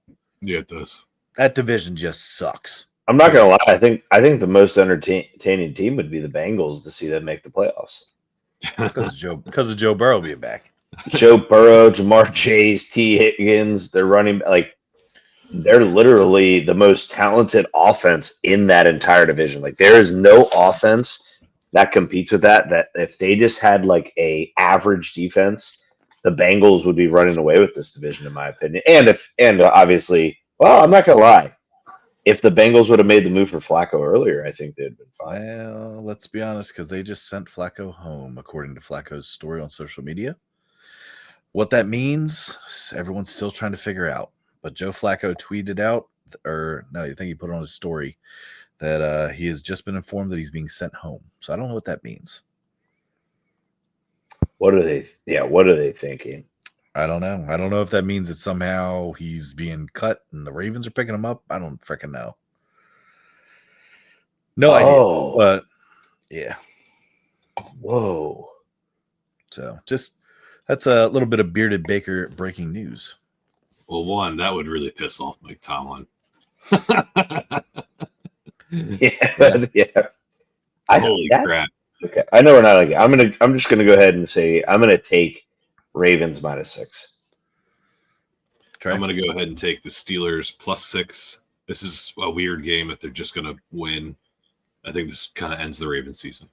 Yeah, it does. That division just sucks. I'm not gonna lie. I think the most entertaining team would be the Bengals to see them make the playoffs. Because of Joe Burrow being back. Joe Burrow, Jamar Chase, T. Higgins, they're running they're literally the most talented offense in that entire division. Like there is no offense that competes with that. That if they just had like a average defense, the Bengals would be running away with this division, in my opinion. And obviously, well, I'm not gonna lie. If the Bengals would have made the move for Flacco earlier, I think they'd been fine. Well, let's be honest, because they just sent Flacco home, according to Flacco's story on social media. What that means, everyone's still trying to figure out. But Joe Flacco tweeted out, or no, I think he put it on his story, that he has just been informed that he's being sent home. So I don't know what that means. What are they thinking? I don't know. I don't know if that means that somehow he's being cut and the Ravens are picking him up. I don't freaking know. No idea. But yeah. Whoa. So just that's a little bit of Bearded Baker breaking news. Well, one, that would really piss off Mike Tomlin. Yeah. Holy crap. Okay. I know we're not like I'm just gonna go ahead and say I'm gonna take Ravens -6. I'm going to go ahead and take the Steelers +6. This is a weird game if they're just going to win. I think this kind of ends the Ravens season.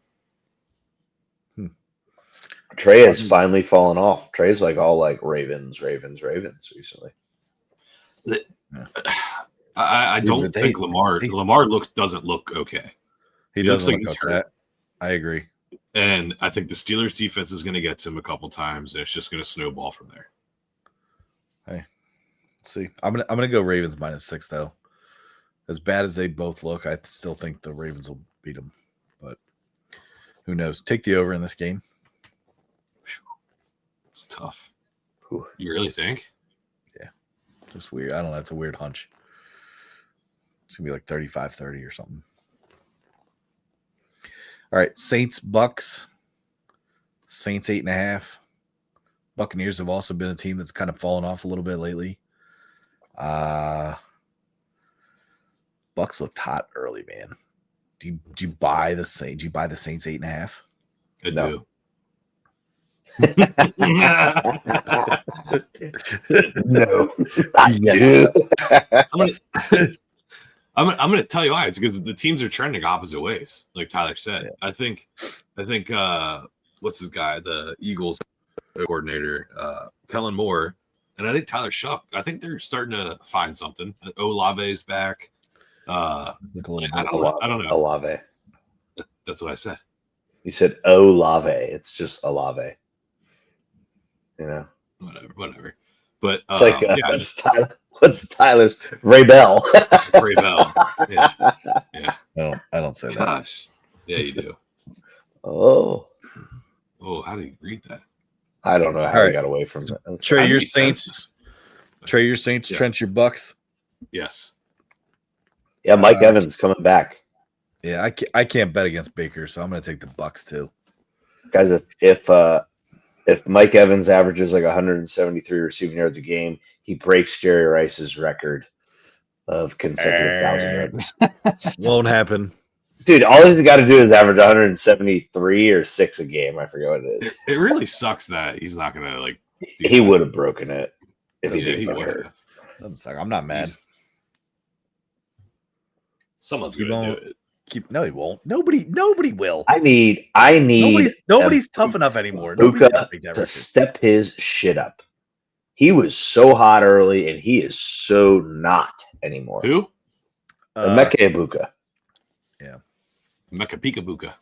Trey has finally fallen off. Trey's like all like Ravens recently. I don't think Lamar doesn't look okay. He doesn't look like that. I agree. And I think the Steelers defense is going to get to him a couple times, and it's just going to snowball from there. Hey. See, I'm gonna go Ravens -6 though. As bad as they both look, I still think the Ravens will beat them. But who knows? Take the over in this game. It's tough. You really think? Yeah, just weird. I don't know. It's a weird hunch. It's gonna be like 35-30 or something. All right, Saints Bucks. Saints 8.5. Buccaneers have also been a team that's kind of fallen off a little bit lately. Bucks looked hot early, man. Do you buy the Saints? Do you buy the Saints 8.5? I do. No, I do. I'm gonna tell you why. It's because the teams are trending opposite ways, like Tyler said. Yeah. I think what's his guy, the Eagles coordinator, Kellen Moore, and I think Tyler Shuck. I think they're starting to find something. Olave's back. I don't know. Olave. That's what I said. You said Olave. It's just Olave. You know. Whatever. But it's like what's Tyler's Ray Bell? Ray Bell. Yeah. I don't say that. Gosh. Yeah, you do. Oh, how do you read that? I don't know how I got away from it. Trey, your Saints. Yeah. Trent, your Bucks. Yes. Yeah, Mike Evans coming back. Yeah, I can't bet against Baker, so I'm going to take the Bucks too. Guys, if Mike Evans averages like 173 receiving yards a game, he breaks Jerry Rice's record of consecutive 1,000 yards. Won't happen. Dude, all he's got to do is average 173 or 6 a game. I forget what it is. It really sucks that he's not going to He would have broken it if he would have. Doesn't suck. I'm not mad. Someone's going to do it. No, he won't. Nobody will. I need. Nobody's tough enough anymore. Luka to step his shit up. He was so hot early, and he is so not anymore. Who? Emeka Egbuka. Yeah. Emeka Pikabuka.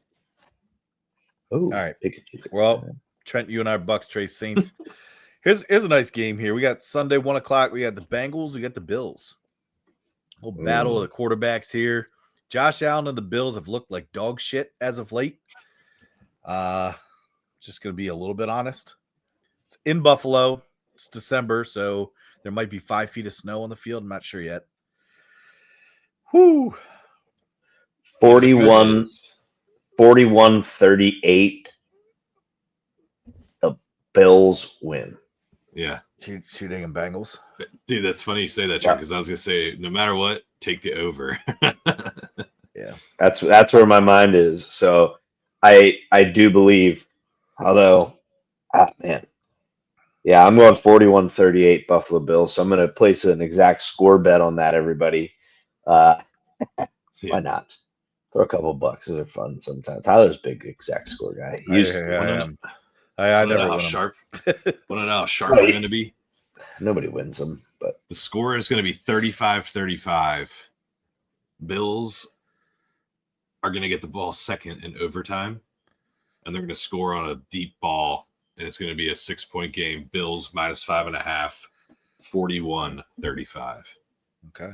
Oh, all right. Well, Trent, you and I are Bucks, Trey Saints. Here's a nice game here. We got Sunday 1:00. We got the Bengals. We got the Bills. Whole battle of the quarterbacks here. Josh Allen and the Bills have looked like dog shit as of late. Just going to be a little bit honest. It's in Buffalo. It's December, so there might be 5 feet of snow on the field. I'm not sure yet. Whoo. 41-38. The Bills win. Yeah. Shooting and Bengals. Dude, that's funny you say that, Chuck, because I was going to say, no matter what, take the over. Yeah. That's where my mind is. So I do believe, although, man. Yeah, I'm going 41-38 Buffalo Bills. So I'm going to place an exact score bet on that, everybody. Why not? Throw a couple bucks. Those are fun sometimes. Tyler's a big exact score guy. I never know how sharp. Want to know how sharp we're going to be? Nobody wins them, but the score is going to be 35-35. Bills are going to get the ball second in overtime, and they're going to score on a deep ball, and it's going to be a 6-point game. Bills -5.5, 41-35. Okay.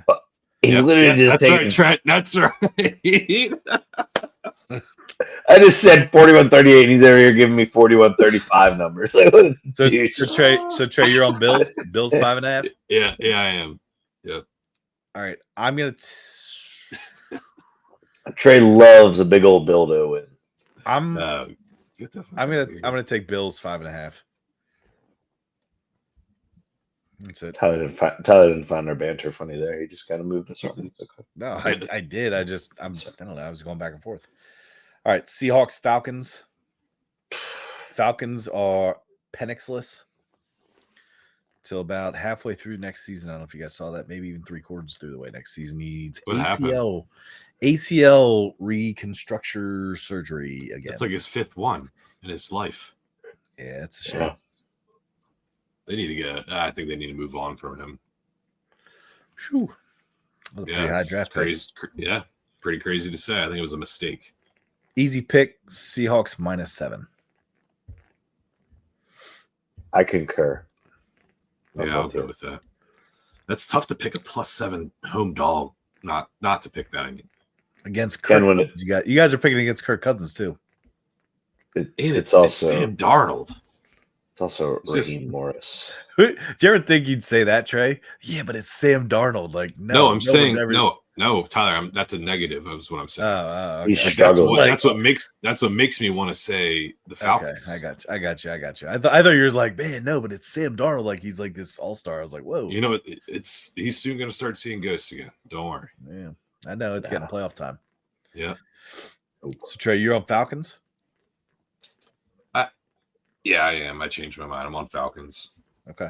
He's literally just that's taking. Right, Trent. That's right. I just said 41-38. He's over here giving me 41-35 numbers. Like, what a So douche. Trey, you're on Bills. Bills 5.5. Yeah, I am. Yeah. All right, I'm gonna. Trey loves a big old Bill to win. I'm get the fuck I'm out of gonna here. take Bills 5.5. That's it. Tyler didn't find our banter funny there. He just kind of moved us on. Okay. No, I did. I don't know. I was going back and forth. All right, Seahawks, Falcons. Falcons are Pennixless till about halfway through next season. I don't know if you guys saw that. Maybe even 3/4 through the way next season. He needs What happened? ACL reconstruction surgery again. That's like his 5th one in his life. Yeah, it's a shame. Yeah. They need to get. I think they need to move on from him. Whew. That was a pretty high it's draft pick. crazy. Yeah, pretty crazy to say. I think it was a mistake. Easy pick. Seahawks -7. I concur. Yeah, I'll go with that. That's tough to pick a +7 home dog. Not to pick that. I mean, Against Kirk Cousins. You guys are picking against Kirk Cousins too. It's also Sam Darnold. It's also Raheem Morris. Do you ever think you'd say that, Trey? Yeah, but it's Sam Darnold. Like, no, I'm saying no, Tyler. That's a negative. That's what I'm saying. Okay. He's struggling. That's what makes me want to say the Falcons. Okay, I got you. I thought you were like, man, no, but it's Sam Darnold. Like he's like this all-star. I was like, whoa. You know, he's soon going to start seeing ghosts again. Don't worry. Yeah, I know it's getting playoff time. Yeah. So Trey, you're on Falcons. Yeah, I am. I changed my mind. I'm on Falcons. Okay.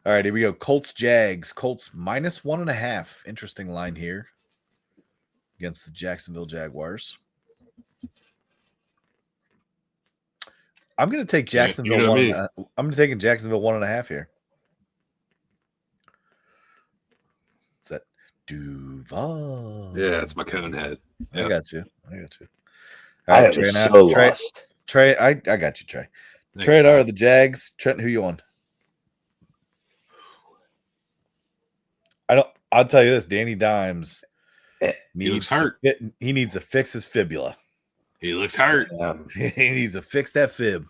All right, here we go. Colts, Jags. Colts -1.5. Interesting line here against the Jacksonville Jaguars. I'm going to take Jacksonville I'm going to take Jacksonville 1.5 here. Is that Duval? Yeah, it's my cone head. Yep. I got you. All I right, am Trey, so lost. Trey, I got you, Trey. Thanks, Trey and I Tyler. are the Jags. Trent, who you on? I'll tell you this. Danny Dimes He looks hurt. He needs to fix his fibula. He looks hurt. He needs to fix that fib.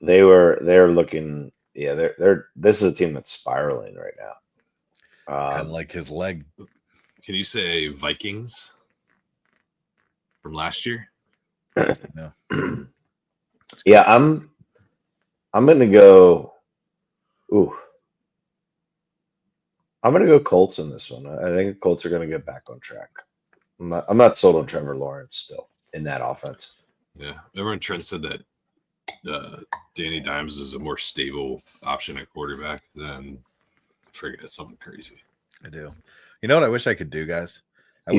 They're looking. Yeah, they're. This is a team that's spiraling right now. Kind of like his leg. Can you say Vikings from last year? No. Yeah, I'm gonna go. Ooh, I'm gonna go Colts in this one. I think the Colts are gonna get back on track. I'm not sold on Trevor Lawrence still in that offense. Yeah. Remember when Trent said that Danny Dimes is a more stable option at quarterback than something crazy. I do. You know what I wish I could do, guys? I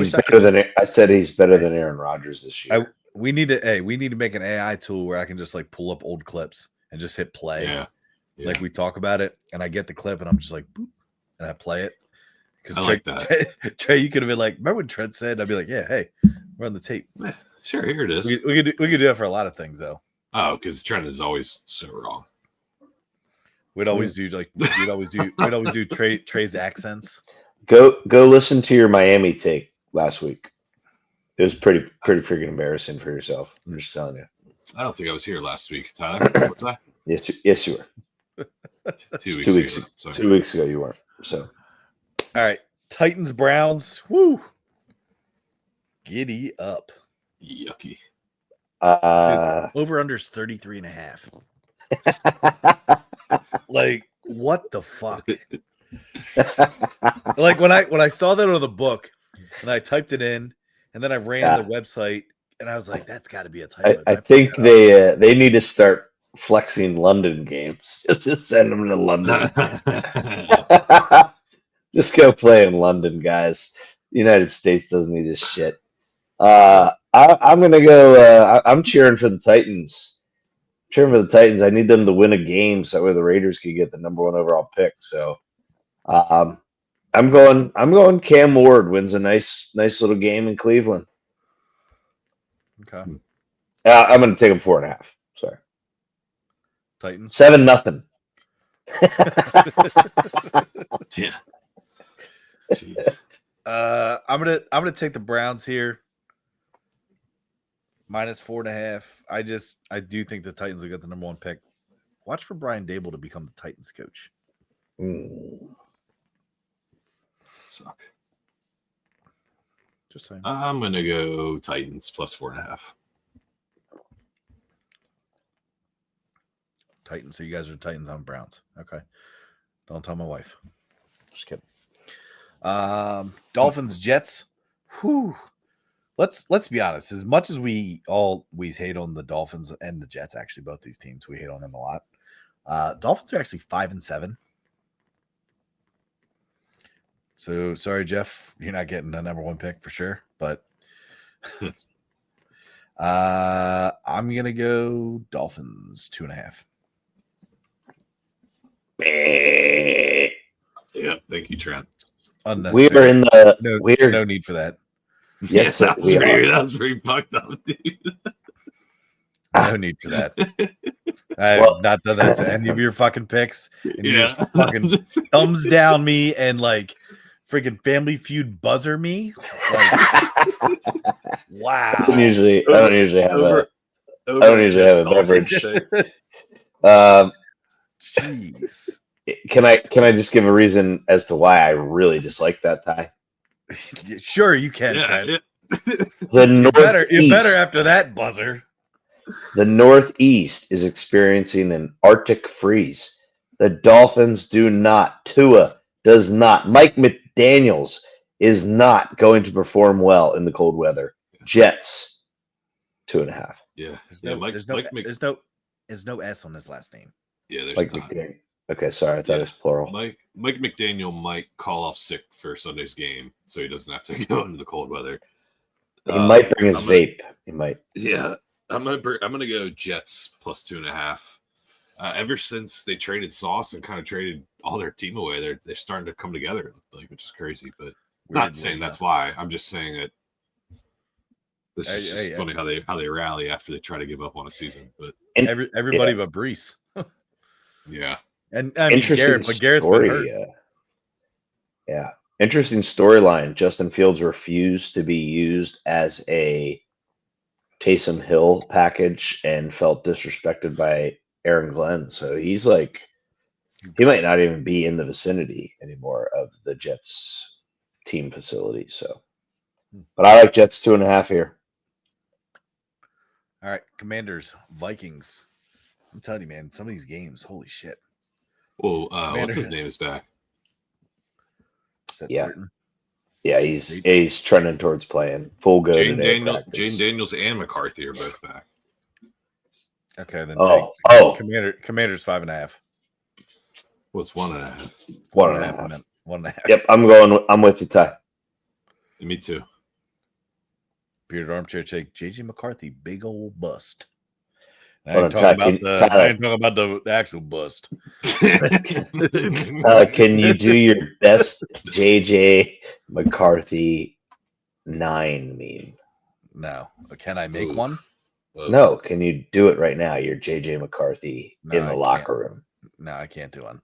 said he's better than Aaron Rodgers this year. We need to make an AI tool where I can just like pull up old clips and just hit play. Yeah. Like we talk about it, and I get the clip, and I'm just like, boop, and I play it. Because I like that. Trey, you could have been like, remember when Trent said? I'd be like, yeah, hey, we're on the tape. Sure, here it is. We could do that for a lot of things, though. Oh, because Trent is always so wrong. We'd always do Trey's accents. Go listen to your Miami take last week. It was pretty freaking embarrassing for yourself. I'm just telling you. I don't think I was here last week, Tyler. What's that? Yes, you were. 2 weeks ago. Sorry. 2 weeks ago, you weren't. So, all right, Titans, Browns. Woo! Giddy up. Yucky. Over unders 33.5. Like, what the fuck? Like when I saw that on the book and I typed it in and then I ran the website and I was like, that's got to be a typo. I think they need to start flexing London games. Just send them to London. Just go play in London, guys. The United States doesn't need this shit. I'm gonna go. I'm cheering for the Titans. I need them to win a game so that way the Raiders could get the number 1 overall pick. So, I'm going. Cam Ward wins a nice little game in Cleveland. Okay. I'm going to take him 4.5. Sorry. Titans 7-0. Yeah. Jeez. I'm gonna take the Browns here. -4.5. I do think the Titans will get the number 1 pick. Watch for Brian Dable to become the Titans coach. Suck. Just saying. I'm gonna go Titans +4.5. Titans. So you guys are Titans on Browns. Okay. Don't tell my wife. Just kidding. Dolphins, Jets. Whew. Let's be honest. As much as we always hate on the Dolphins and the Jets, actually both these teams, we hate on them a lot. Dolphins are actually 5-7. So sorry, Jeff, you're not getting the number 1 pick for sure. But I'm gonna go Dolphins 2.5. Yeah, thank you, Trent. We are in the no need for that. Yes, yeah, that was pretty fucked up, dude. No need for that. I have not done that to any of your fucking picks. And you just fucking thumbs down me and like freaking Family Feud buzzer me. Like, wow. I don't usually have a beverage. Jeez. Can I just give a reason as to why I really dislike that tie? Sure, you can, Trent. Yeah. The You're better after that buzzer. The Northeast is experiencing an Arctic freeze. The Dolphins do not. Tua does not. Mike McDaniels is not going to perform well in the cold weather. Jets 2.5. Yeah. There's no S on his last name. Yeah, there's Mike not. McDaniel. Okay, sorry, I thought it was plural. Mike McDaniel might call off sick for Sunday's game, so he doesn't have to go into the cold weather. He might bring his vape. He might. Yeah, I'm gonna go Jets +2.5. Ever since they traded Sauce and kind of traded all their team away, they're starting to come together, like, which is crazy. But not saying that's why. I'm just saying that this is just funny how they rally after they try to give up on a season. But everybody but Brees. Yeah. And I mean, Garrett's been hurt. Yeah. Interesting storyline. Justin Fields refused to be used as a Taysom Hill package and felt disrespected by Aaron Glenn. So he's like, he might not even be in the vicinity anymore of the Jets team facility. So, but I like Jets 2.5 here. All right. Commanders, Vikings. I'm telling you, man, some of these games, holy shit. Well, what's his name is back? Yeah. Certain? Yeah, he's trending towards playing full go Jane today. Daniels and McCarthy are both back. Okay, then Commanders 5.5. What's 1.5? 1.5. 1.5. Yep, I'm with you, Ty. Me too. Bearded Armchair Take JJ McCarthy, big old bust. I Hold ain't on, talking about the actual bust. Can you do your best JJ McCarthy 9 meme? No. Can I make one? No. Can you do it right now? You're JJ McCarthy in the locker room. No, I can't do one.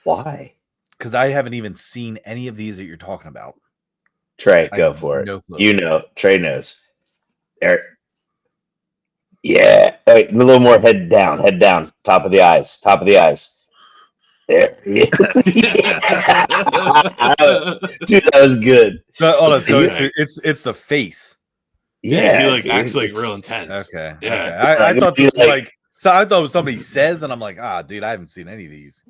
Why? Because I haven't even seen any of these that you're talking about. Trey, go for it. No clue. You know, Trey knows. Eric. Yeah. Wait, a little more head down. Top of the eyes. There he is. Dude, that was good. Hold on. So it's the face. Yeah, he acts like real intense. Okay. Yeah. Okay. I thought this was like so. I thought it was somebody says, and I'm like, dude, I haven't seen any of these.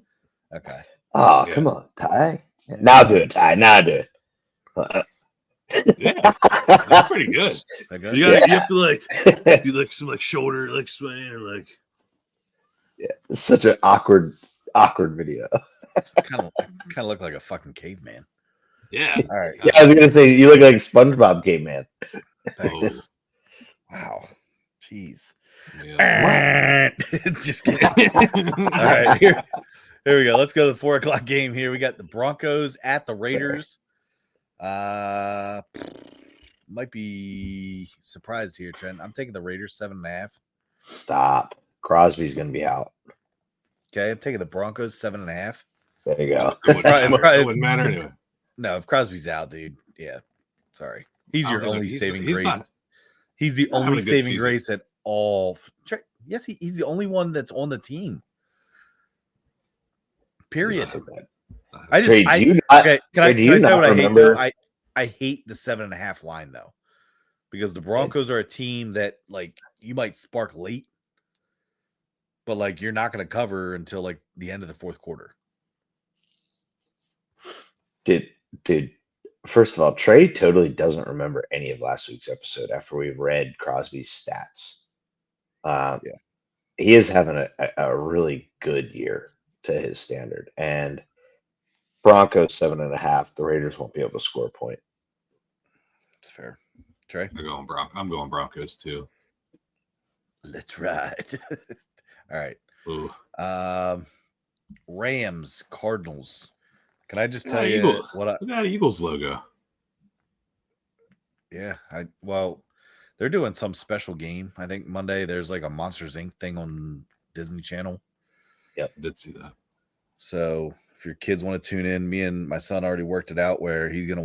Okay. Oh, come on, Ty. Now do it, Ty. Now do it. Yeah, that's pretty good. You have to like do like some like shoulder like swaying or like. Yeah, it's such an awkward video. kind of look like a fucking caveman. Yeah. All right. Yeah, I was gonna say you look like SpongeBob caveman. Thanks. Wow. Jeez. Yeah. Just kidding. All right, here we go. Let's go to the 4:00 game here. We got the Broncos at the Raiders. Might be surprised here, Trent. I'm taking the Raiders 7.5. Stop. Crosby's gonna be out. Okay, I'm taking the Broncos 7.5. There you go. It wouldn't matter anyway. No, if Crosby's out, dude. Yeah. Sorry. He's your only saving grace. He's the not having only a good saving season. grace at all. Yes, he's the only one that's on the team. Period. I just, Trey, do you okay, can I tell you not what I hate remember? though? I hate the 7.5 line though, because the Broncos are a team that like you might spark late, but like you're not going to cover until like the end of the fourth quarter. Did first of all, Trey totally doesn't remember any of last week's episode after we read Crosby's stats. Yeah. He is having a really good year to his standard, and Broncos 7.5. The Raiders won't be able to score a point. It's fair. Trey, I'm going Broncos too. let's ride. All right. Ooh. Rams, Cardinals. Can I just Yeah, tell you Eagle. what I? Look at that Eagles logo. Yeah, they're doing some special game. I think Monday there's like a Monsters Inc. thing on Disney Channel. I did see that. So if your kids want to tune in, me and my son already worked it out where he and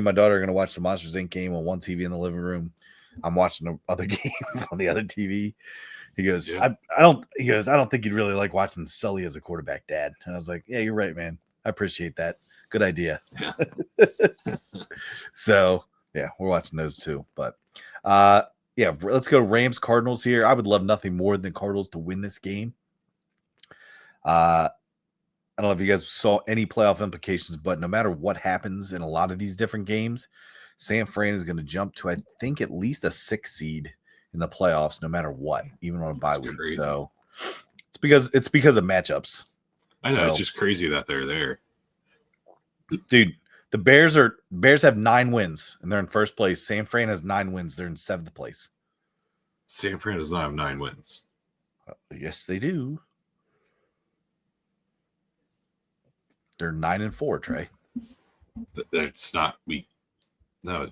my daughter are gonna watch the Monsters Inc. game on one TV in the living room. I'm watching the other game on the other TV. He goes, Yeah. I don't think you'd really like watching Sully as a quarterback, Dad. And I was like, yeah, you're right, man. I appreciate that. Good idea. Yeah. So yeah, we're watching those too. But yeah, let's go Rams Cardinals here. I would love nothing more than Cardinals to win this game. I don't know if you guys saw any playoff implications, but no matter what happens in a lot of these different games, San Fran is going to jump to, I think, at least a 6 seed in the playoffs, no matter what, even on a bye week. Crazy. So it's because of matchups. I know, So, it's just crazy that they're there. Dude, the Bears have 9 wins and they're in first place. San Fran has 9 wins. They're in 7th place. San Fran does not have 9 wins. Yes, they do. They're 9-4, Trey. That's not weak. No.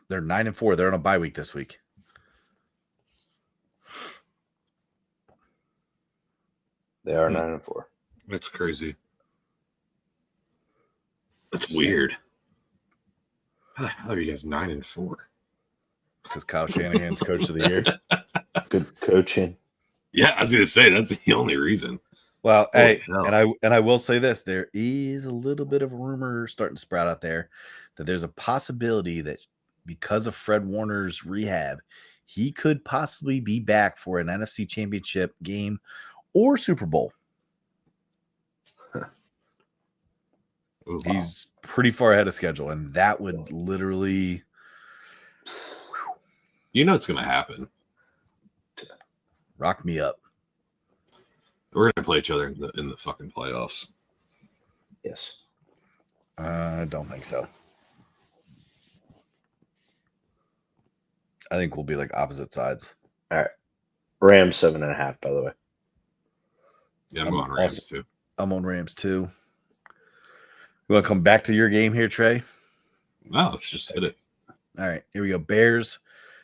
They're 9-4. They're on a bye week this week. They are 9-4. That's crazy. That's weird. How the hell are you guys 9-4? Because Kyle Shanahan's coach of the year. Good coaching. Yeah, I was gonna say that's the only reason. Well, Holy hey, hell. and I will say this: there is a little bit of a rumor starting to sprout out there that there's a possibility that because of Fred Warner's rehab, he could possibly be back for an NFC Championship game or Super Bowl. Ooh, He's pretty far ahead of schedule, and that would literally, you know it's gonna happen. rock me up. We're gonna play each other in the fucking playoffs. Yes. I don't think so. I think we'll be like opposite sides. All right. Rams 7.5, by the way. Yeah, I'm going Rams too. I'm on Rams too. You want to come back to your game here, Trey? No, let's just hit it. All right, here we go. Bears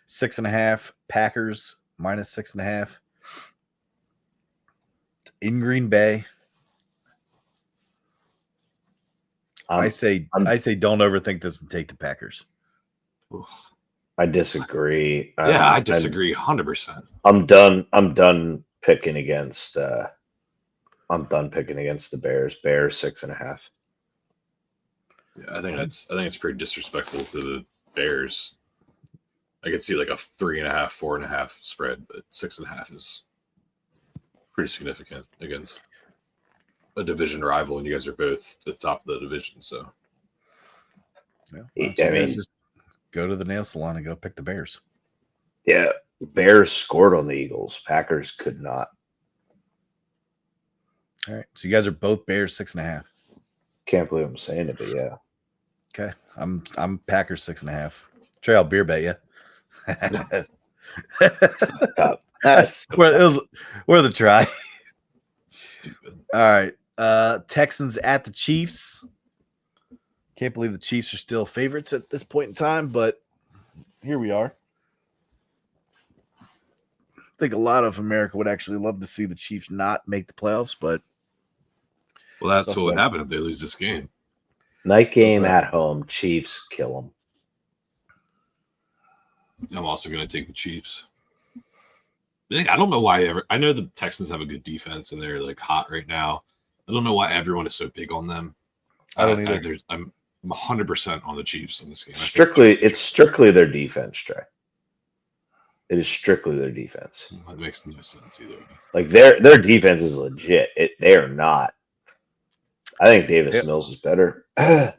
6.5, Packers -6.5. In Green Bay. I say don't overthink this and take the Packers. Oof. I disagree. Yeah, I disagree 100%. I'm done picking against the Bears. Bears 6.5. Yeah, I think it's pretty disrespectful to the Bears. I could see like a 3.5, 4.5 spread, but 6.5 is pretty significant against a division rival, and you guys are both at the top of the division. So, yeah, just go to the nail salon and go pick the Bears. Yeah, Bears scored on the Eagles. Packers could not. All right, so you guys are both Bears 6.5. Can't believe I'm saying it, but yeah. Okay, I'm Packers 6.5. Trey, I'll beer bet you. That's We're the try. stupid. All right, Texans at the Chiefs. Can't believe the Chiefs are still favorites at this point in time, but here we are. I think a lot of America would actually love to see the Chiefs not make the playoffs, but Well, that's what would happen if they lose this game. Night game at home. Chiefs kill them. I'm also going to take the Chiefs. I don't know why I know the Texans have a good defense and they're like hot right now. I don't know why everyone is so big on them. I don't either. I'm 100% on the Chiefs in this game. It's strictly their defense, Trey. It is strictly their defense. That makes no sense either. Like their defense is legit. They are not. I think Davis Mills is better. They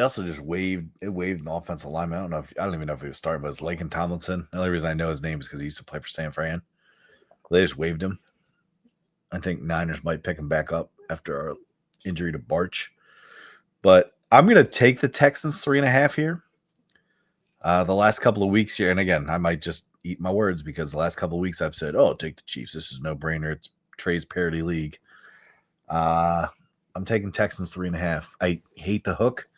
also just waved an offensive lineman. I don't even know if he was starting, but it's Laken Tomlinson. The only reason I know his name is because he used to play for San Fran. They just waved him. I think Niners might pick him back up after our injury to Barch. But I'm going to take the Texans 3.5 here. The last couple of weeks here, and again, I might just eat my words because the last couple of weeks I've said, "Oh, take the Chiefs. This is no brainer. It's Trey's parody league." I'm taking Texans 3.5. I hate the hook.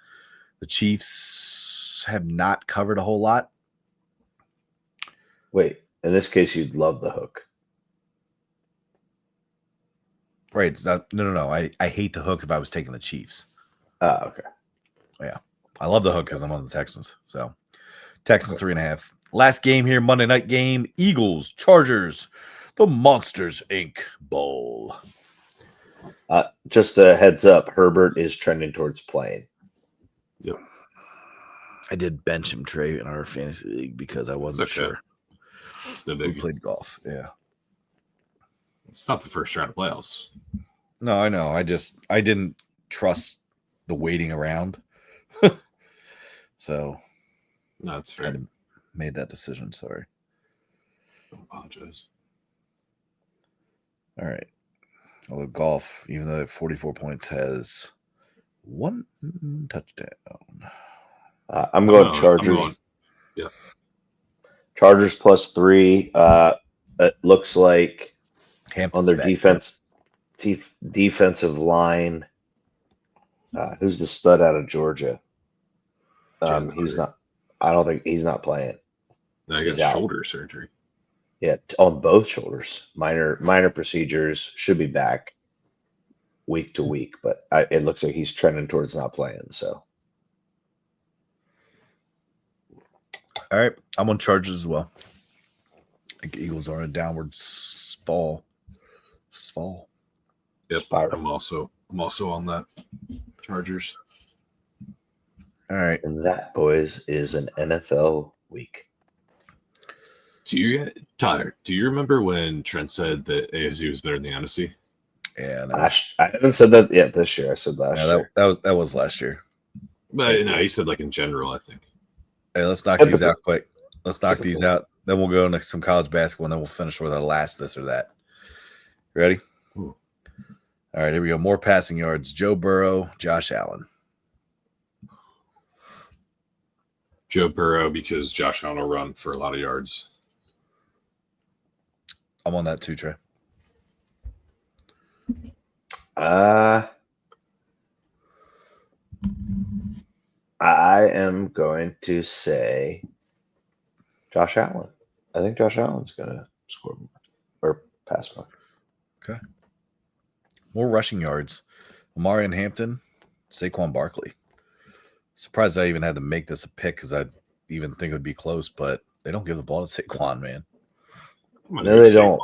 The Chiefs have not covered a whole lot. Wait, in this case, you'd love the hook. Right. No. I hate the hook if I was taking the Chiefs. Oh, okay. Yeah. I love the hook because I'm on the Texans. So Texans 3.5. Last game here, Monday night game. Eagles, Chargers, the Monsters Inc. Bowl. Just a heads up, Herbert is trending towards playing. Yep. I did bench him, Trey, in our fantasy league because I wasn't sure. We played golf. Yeah. It's not the first round of playoffs. No, I know. I didn't trust the waiting around. So no, that's fair. I made that decision. Sorry. I apologize. All right. Although golf, even though 44 points, has one touchdown. I'm going Chargers. Yeah. Chargers +3. It looks like Hampton's on their back, defensive line. Who's the stud out of Georgia? He's not. I don't think he's not playing. No, he got shoulder surgery. Yeah, on both shoulders. Minor procedures. Should be back week to week, but it looks like he's trending towards not playing. So, all right, I'm on Chargers as well. I think Eagles are in a downward fall. Yep, spiral. I'm also on that. Chargers. All right, and that, boys, is an NFL week. Tyler, do you remember when Trent said that AFC was better than the NFC? Yeah, no. I haven't said that yet this year. I said last year. That was last year. But no, he said like in general, I think. Hey, let's knock these out quick. Let's knock these out. Then we'll go into some college basketball, and then we'll finish with our last this or that. Ready? Ooh. All right, here we go. More passing yards. Joe Burrow, Josh Allen. Joe Burrow, because Josh Allen will run for a lot of yards. I'm on that too, Trey. I am going to say Josh Allen. I think Josh Allen's going to score more or pass more. Okay. More rushing yards. Amari and Hampton, Saquon Barkley. Surprised I even had to make this a pick because I even think it would be close, but they don't give the ball to Saquon, man. No, they don't.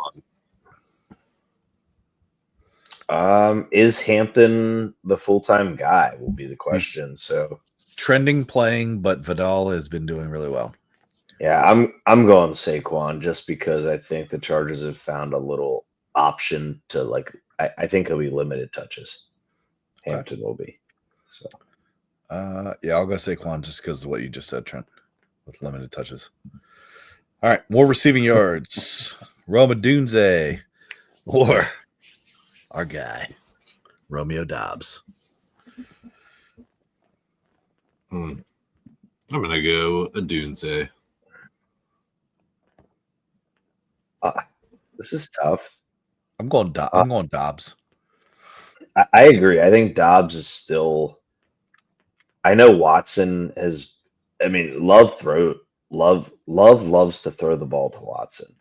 Is Hampton the full-time guy will be the question. So trending playing, but Vidal has been doing really well. Yeah, I'm going Saquon just because I think the Chargers have found a little option to I think he'll be limited touches. Hampton will be. So yeah, I'll go Saquon just because of what you just said, Trent, with limited touches. All right, more receiving yards. Roma Dunze or our guy, Romeo Dobbs. I'm going to go a Dunze. This is tough. I'm going Dobbs. I agree. I think Dobbs is still. I know Watson has. I mean, Love loves to throw the ball to Watson.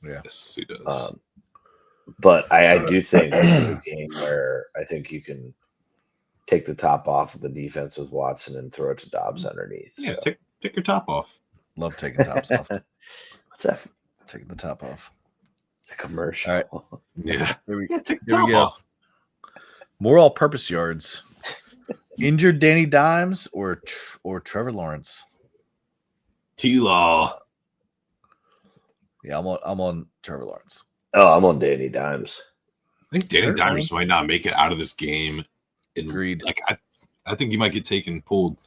Yeah, yes, he does. But I do think this is a game where I think you can take the top off of the defense with Watson and throw it to Dobbs underneath. Yeah, so. take your top off. Love taking tops off. What's that? Taking the top off. It's a commercial. All right. Yeah. Here we, Yeah, take the here top we go. off. More all-purpose yards. Injured Danny Dimes or Trevor Lawrence? T-Law. Yeah, I'm on Trevor Lawrence. Oh, I'm on Danny Dimes. I think Danny Certainly. Dimes might not make it out of this game. Agreed. Like I think he might get pulled.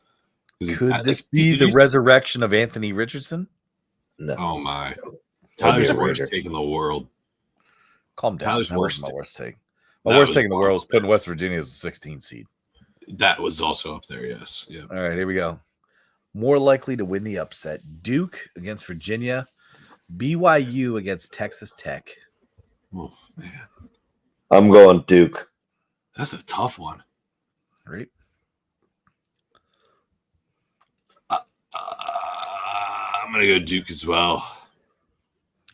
Could this be the resurrection of Anthony Richardson? No. Oh my! That'd be Tyler's a worst Raider. take in the world. Calm down. Tyler's That wasn't worst. my worst take. My That worst was take in the world was horrible. putting West Virginia as a 16 seed. That was also up there. Yes. Yeah. All right, here we go. More likely to win the upset: Duke against Virginia, BYU against Texas Tech. Oh man, I'm going Duke. that's a tough one. Right? I'm gonna go Duke as well.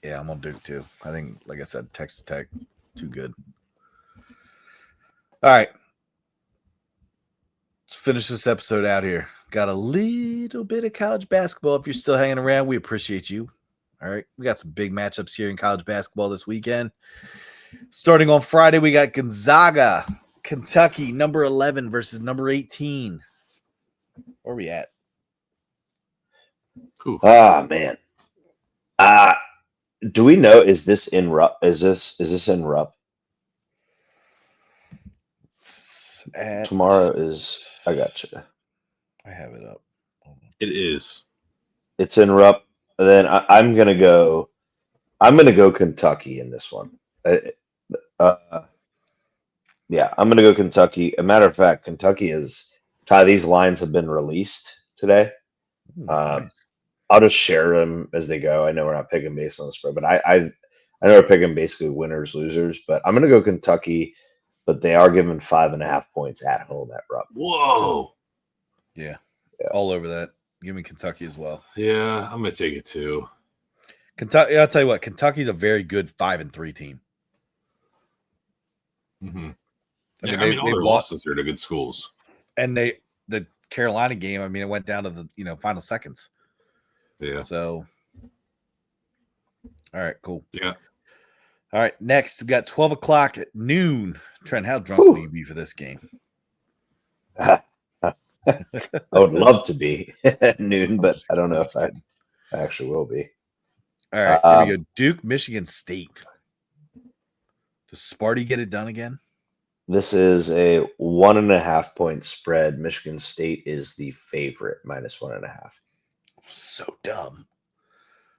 Yeah, I'm on Duke too. I think, like I said, Texas Tech, too good. All right. Let's finish this episode out here. Got a little bit of college basketball. If you're still hanging around, we appreciate you. All right. We got some big matchups here in college basketball this weekend. Starting on Friday, we got Gonzaga, Kentucky, number 11 versus number 18. Where are we at? Cool. Ah, man. Do we know? Is this in Rupp? Is this in Rupp? Tomorrow is. I got you. I have it up. Hold on. It is. It's in Rupp. Then I'm gonna go. I'm gonna go Kentucky in this one. Yeah, I'm gonna go Kentucky. A matter of fact, Kentucky is. Ty, these lines have been released today. Ooh, I'll just share them as they go. I know we're not picking based on the spread, but I know we're picking basically winners, losers. But I'm gonna go Kentucky, but they are given 5.5 points at home at Rupp. Whoa. Yeah. All over that. Give me Kentucky as well. Yeah, I'm gonna take it too. Kentucky. I'll tell you what. Kentucky's a very good 5-3 team. Mm-hmm. I Yeah, mean, all they've their lost, losses are to good schools. and the Carolina game. I mean, it went down to the final seconds. Yeah. So, all right, cool. Yeah. All right, next we got 12 o'clock at noon. Trent, how drunk will you be for this game? I would love to be at noon, but I don't know if I actually will be. All right, here we go. Duke, Michigan State. Does Sparty get it done again? This is a 1.5 point spread. Michigan State is the favorite, -1.5. So dumb.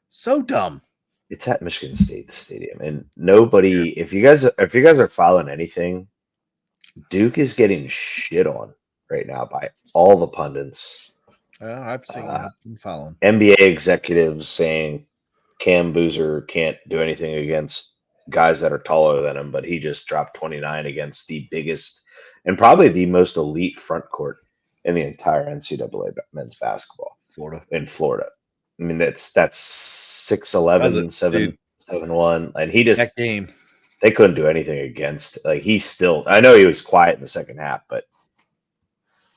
So dumb. It's at Michigan State Stadium, and nobody. If you guys are following anything, Duke is getting shit on right now by all the pundits. I've seen. I've been following. NBA executives saying Cam Boozer can't do anything against guys that are taller than him, but he just dropped 29 against the biggest and probably the most elite front court in the entire NCAA men's basketball in Florida. I mean, that's 6'11", 7'1", and he just That game. they couldn't do anything against. Like he's still. I know he was quiet in the second half, but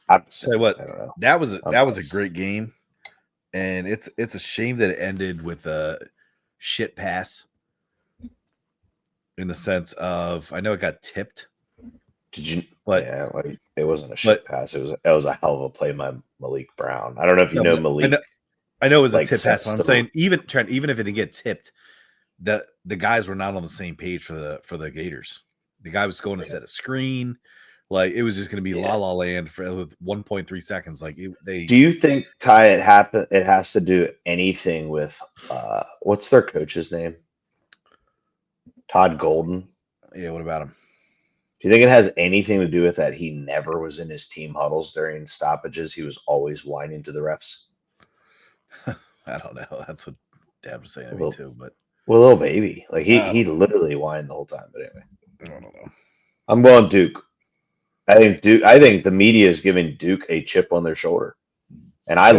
I'm Tell you what, I don't know. that was a great game, and it's a shame that it ended with a shit pass. In the sense of, I know it got tipped. Did you? But yeah, like, it wasn't a shit pass. It was a hell of a play by Malik Brown. I don't know if you know Malik. I know it was like, a tip pass. But I'm sets saying even if it didn't get tipped, the guys were not on the same page for the Gators. The guy was going to set a screen, like it was just going to be la la land with 1.3 seconds. Like they. Do you think, Ty, it has to do anything with what's their coach's name? Todd Golden. Yeah, what about him? Do you think it has anything to do with that? He never was in his team huddles during stoppages. He was always whining to the refs. I don't know. That's what Dad was saying to me too. But little baby, like he literally whined the whole time. But anyway, I don't know. I'm going Duke. I think the media is giving Duke a chip on their shoulder, and I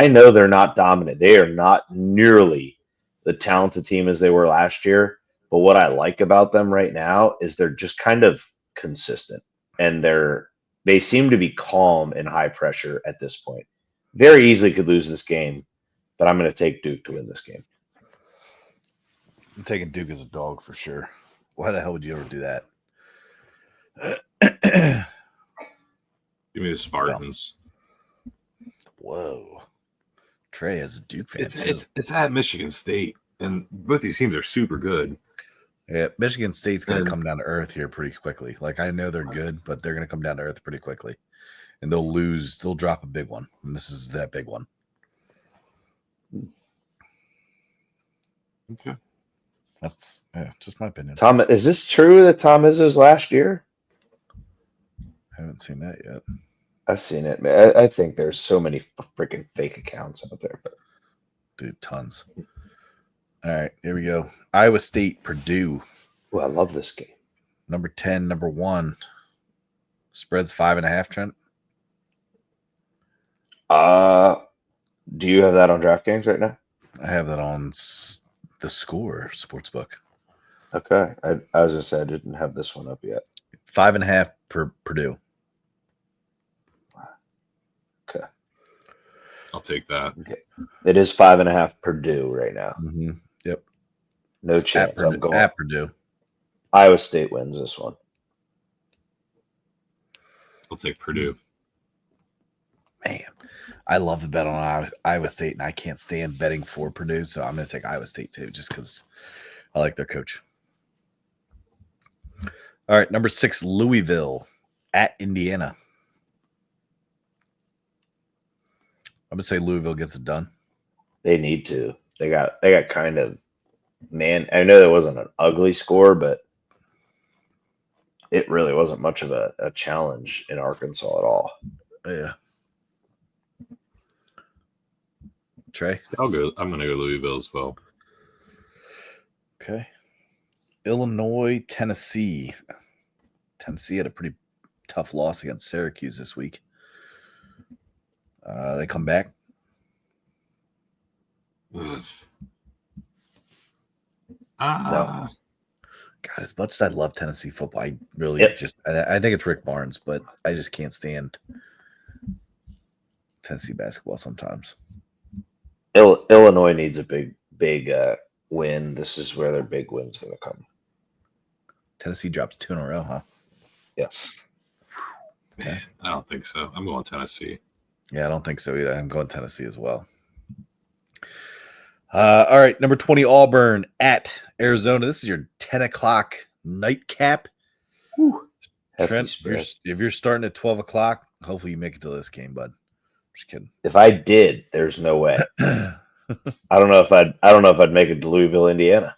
know they're not dominant. They are not nearly the talented team as they were last year. But what I like about them right now is they're just kind of consistent, and they're they seem to be calm and high pressure at this point. Very easily could lose this game, but I'm going to take Duke to win this game. I'm taking Duke as a dog for sure. Why the hell would you ever do that? Give me the Spartans. Whoa. Trey is a Duke fan. It's at Michigan State, and both these teams are super good. Yeah, Michigan State's going to come down to earth here pretty quickly. Like, I know they're good, but they're going to come down to earth pretty quickly. And they'll lose. They'll drop a big one. And this is that big one. Okay. That's just my opinion. Tom, is this true that Tom Izzo's last year? I haven't seen that yet. I've seen it, man. I think there's so many freaking fake accounts out there. Dude, tons. All right, here we go. Iowa State, Purdue. Oh, I love this game. Number 10, number 1. Spread's 5.5, Trent. Do you have that on DraftKings right now? I have that on the Score Sportsbook. Okay. I was going to say I didn't have this one up yet. 5.5 per Purdue. Okay. I'll take that. Okay. It is 5.5 Purdue right now. Mm-hmm. Yep. No chance. I'm going. At Purdue. Iowa State wins this one. I'll take Purdue. Man, I love the bet on Iowa State, and I can't stand betting for Purdue, so I'm going to take Iowa State too, just because I like their coach. All right, number 6, Louisville at Indiana. I'm going to say Louisville gets it done. They need to. They got kind of, man, I know that wasn't an ugly score, but it really wasn't much of a challenge in Arkansas at all. Yeah. Trey? I'm going to go Louisville as well. Okay. Illinois, Tennessee. Tennessee had a pretty tough loss against Syracuse this week. They come back. No. God, as much as I love Tennessee football, I really I think it's Rick Barnes, but I just can't stand Tennessee basketball sometimes. Illinois needs a big win. This is where their big win's going to come. Tennessee drops 2 in a row, huh? Yes. Okay. I don't think so. I'm going Tennessee. Yeah, I don't think so either. I'm going Tennessee as well. All right, number 20, Auburn at Arizona. This is your 10 o'clock nightcap. Trent, if you're starting at 12 o'clock, hopefully you make it to this game, bud. Just kidding. If I did, there's no way. I don't know if I'd make it to Louisville, Indiana.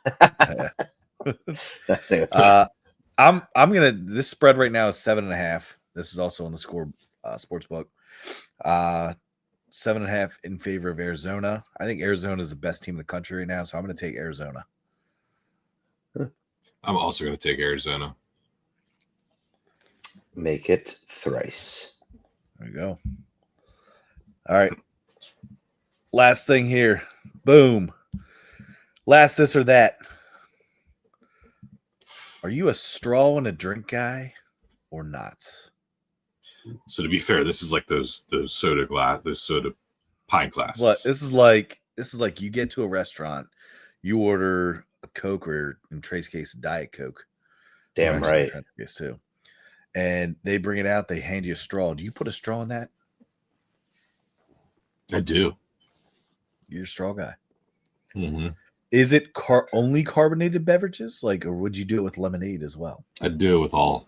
I'm gonna. This spread right now is 7.5. This is also on the Score sports book. 7.5 in favor of Arizona. I think Arizona is the best team in the country right now, so I'm going to take Arizona. I'm also going to take Arizona. Make it thrice. There we go. All right. Last thing here. Boom. Last this or that. Are you a straw and a drink guy or not? So to be fair, this is like those soda pint glasses. This is like you get to a restaurant, you order a Coke or in Trey's case, a Diet Coke. Damn right. Case too. And they bring it out, they hand you a straw. Do you put a straw in that? I do. You're a straw guy. Mm-hmm. Is it only carbonated beverages? Like, or would you do it with lemonade as well? I'd do it with all.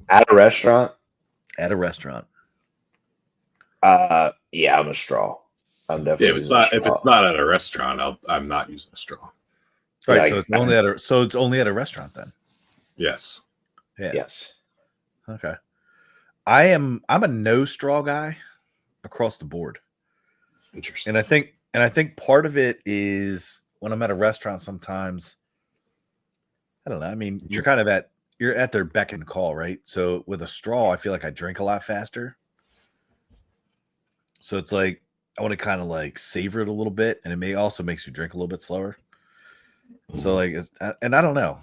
At a restaurant? At a restaurant. Yeah, I'm a straw. I'm definitely. Yeah, if it's not at a restaurant, I'm not using a straw. Right, Yeah, so it's only at a restaurant then. Yes. Yeah. Yes. Okay. I'm a no straw guy across the board. Interesting. And I think part of it is when I'm at a restaurant sometimes, I don't know. I mean, you're at their beck and call, right? So with a straw, I feel like I drink a lot faster. So it's like I want to kind of like savor it a little bit, and it makes you drink a little bit slower. So like, and I don't know.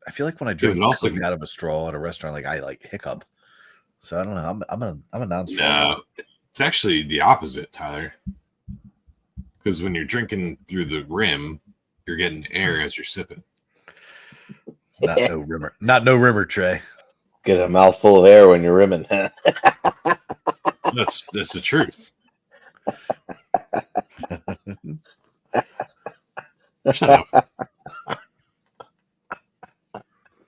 I feel like when I drink but also- Coke out of a straw at a restaurant, like I like hiccup. So I don't know. I'm a non-straw. No, it's actually the opposite, Tyler. Because when you're drinking through the rim, you're getting air as you're sipping. Not no rimmer. Not no rimmer, Trey. Get a mouthful of air when you're rimming. That's the truth. Shut up.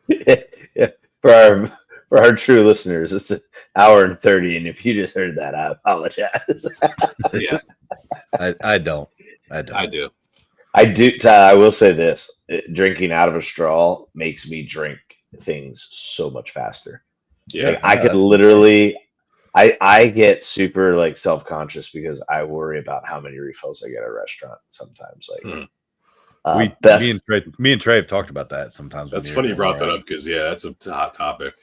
Yeah, for our true listeners, it's an hour and 30, and if you just heard that, I apologize. Yeah, I don't. I don't. I do. I do. I will say this: drinking out of a straw makes me drink things so much faster. Yeah, Like, I could literally, I get super like self-conscious because I worry about how many refills I get at a restaurant sometimes. Like, me and Trey have talked about that sometimes. That's funny you brought that up because that's a hot topic.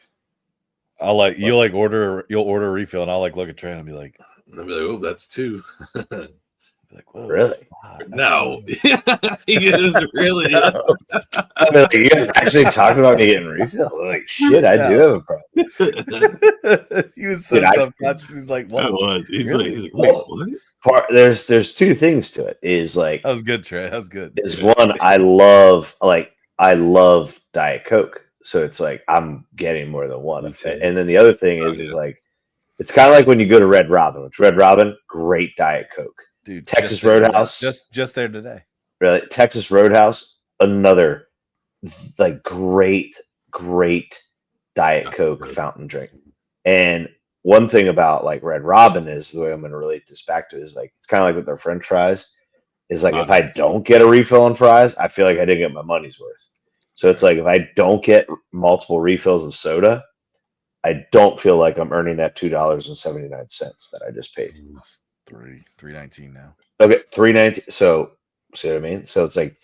You'll order a refill, and I'll like look at Trey and I'll be like, oh, that's 2. like, whoa, Really? that's five. No, That's he is really. I mean, like, you guys actually talked about me getting refilled. Like, shit, I do have a problem. He was so Dude, subconscious. He's like, what? He's Really? like, Well, what? There's 2 things to it. Is like, That was good, Trey. That was good. is one, I love Diet Coke, so it's like I'm getting more than one of it. And then the other thing is like, it's kind of like when you go to Red Robin, which Red Robin, great Diet Coke. Dude, Texas Roadhouse, just there today. really, Texas Roadhouse, another like great Diet Coke fountain drink. And one thing about like Red Robin is the way I'm going to relate this back to is like, it's kind of like with their French fries. Is like, if I don't get a refill on fries, I feel like I didn't get my money's worth. So it's like, if I don't get multiple refills of soda, I don't feel like I'm earning that $2.79 that I just paid. It's $3.19 now. Okay, $3.19. So see what I mean? So it's like,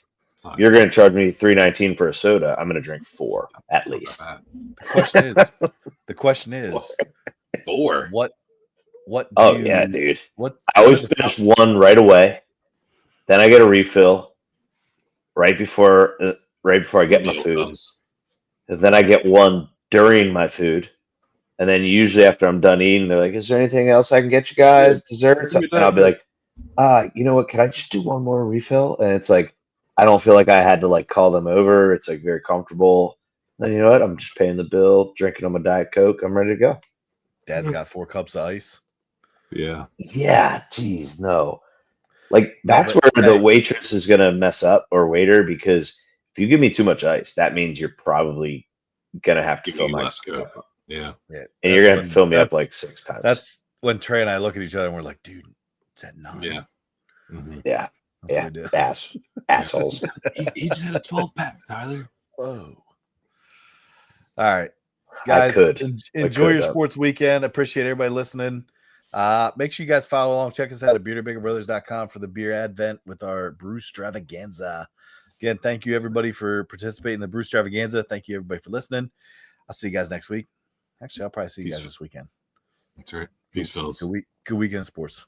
you're going to charge me $3.19 for a soda. I'm going to drink 4 at least. The question is 4. What? Yeah, dude. What? I always finish one right away. Then I get a refill right before I get my food. And then I get one during my food. And then usually after I'm done eating, they're like, "Is there anything else I can get you guys? Desserts?" And I'll be like, you know what? Can I just do one more refill?" And it's like, I don't feel like I had to like call them over. It's like very comfortable. Then you know what? I'm just paying the bill, drinking on my Diet Coke. I'm ready to go. Dad's got 4 cups of ice. Yeah. Yeah, geez, no. Like, that's where the waitress is gonna mess up, or waiter, because if you give me too much ice, that means you're probably gonna have to fill my cup. Yeah. And you're gonna have to fill me up like 6 times. That's when Trey and I look at each other and we're like, dude, is that 9? Yeah. Mm-hmm. Yeah. That's what we do. Assholes. He just had a 12-pack, Tyler. Whoa. All right. Guys, enjoy your sports weekend. Appreciate everybody listening. Make sure you guys follow along. Check us out at beertobiggerbrothers.com for the beer advent with our brew stravaganza. Again, thank you everybody for participating in the brew stravaganza. Thank you everybody for listening. I'll see you guys next week. Actually, I'll probably see you guys this weekend. That's right. Peace, fellas. Good weekend of sports.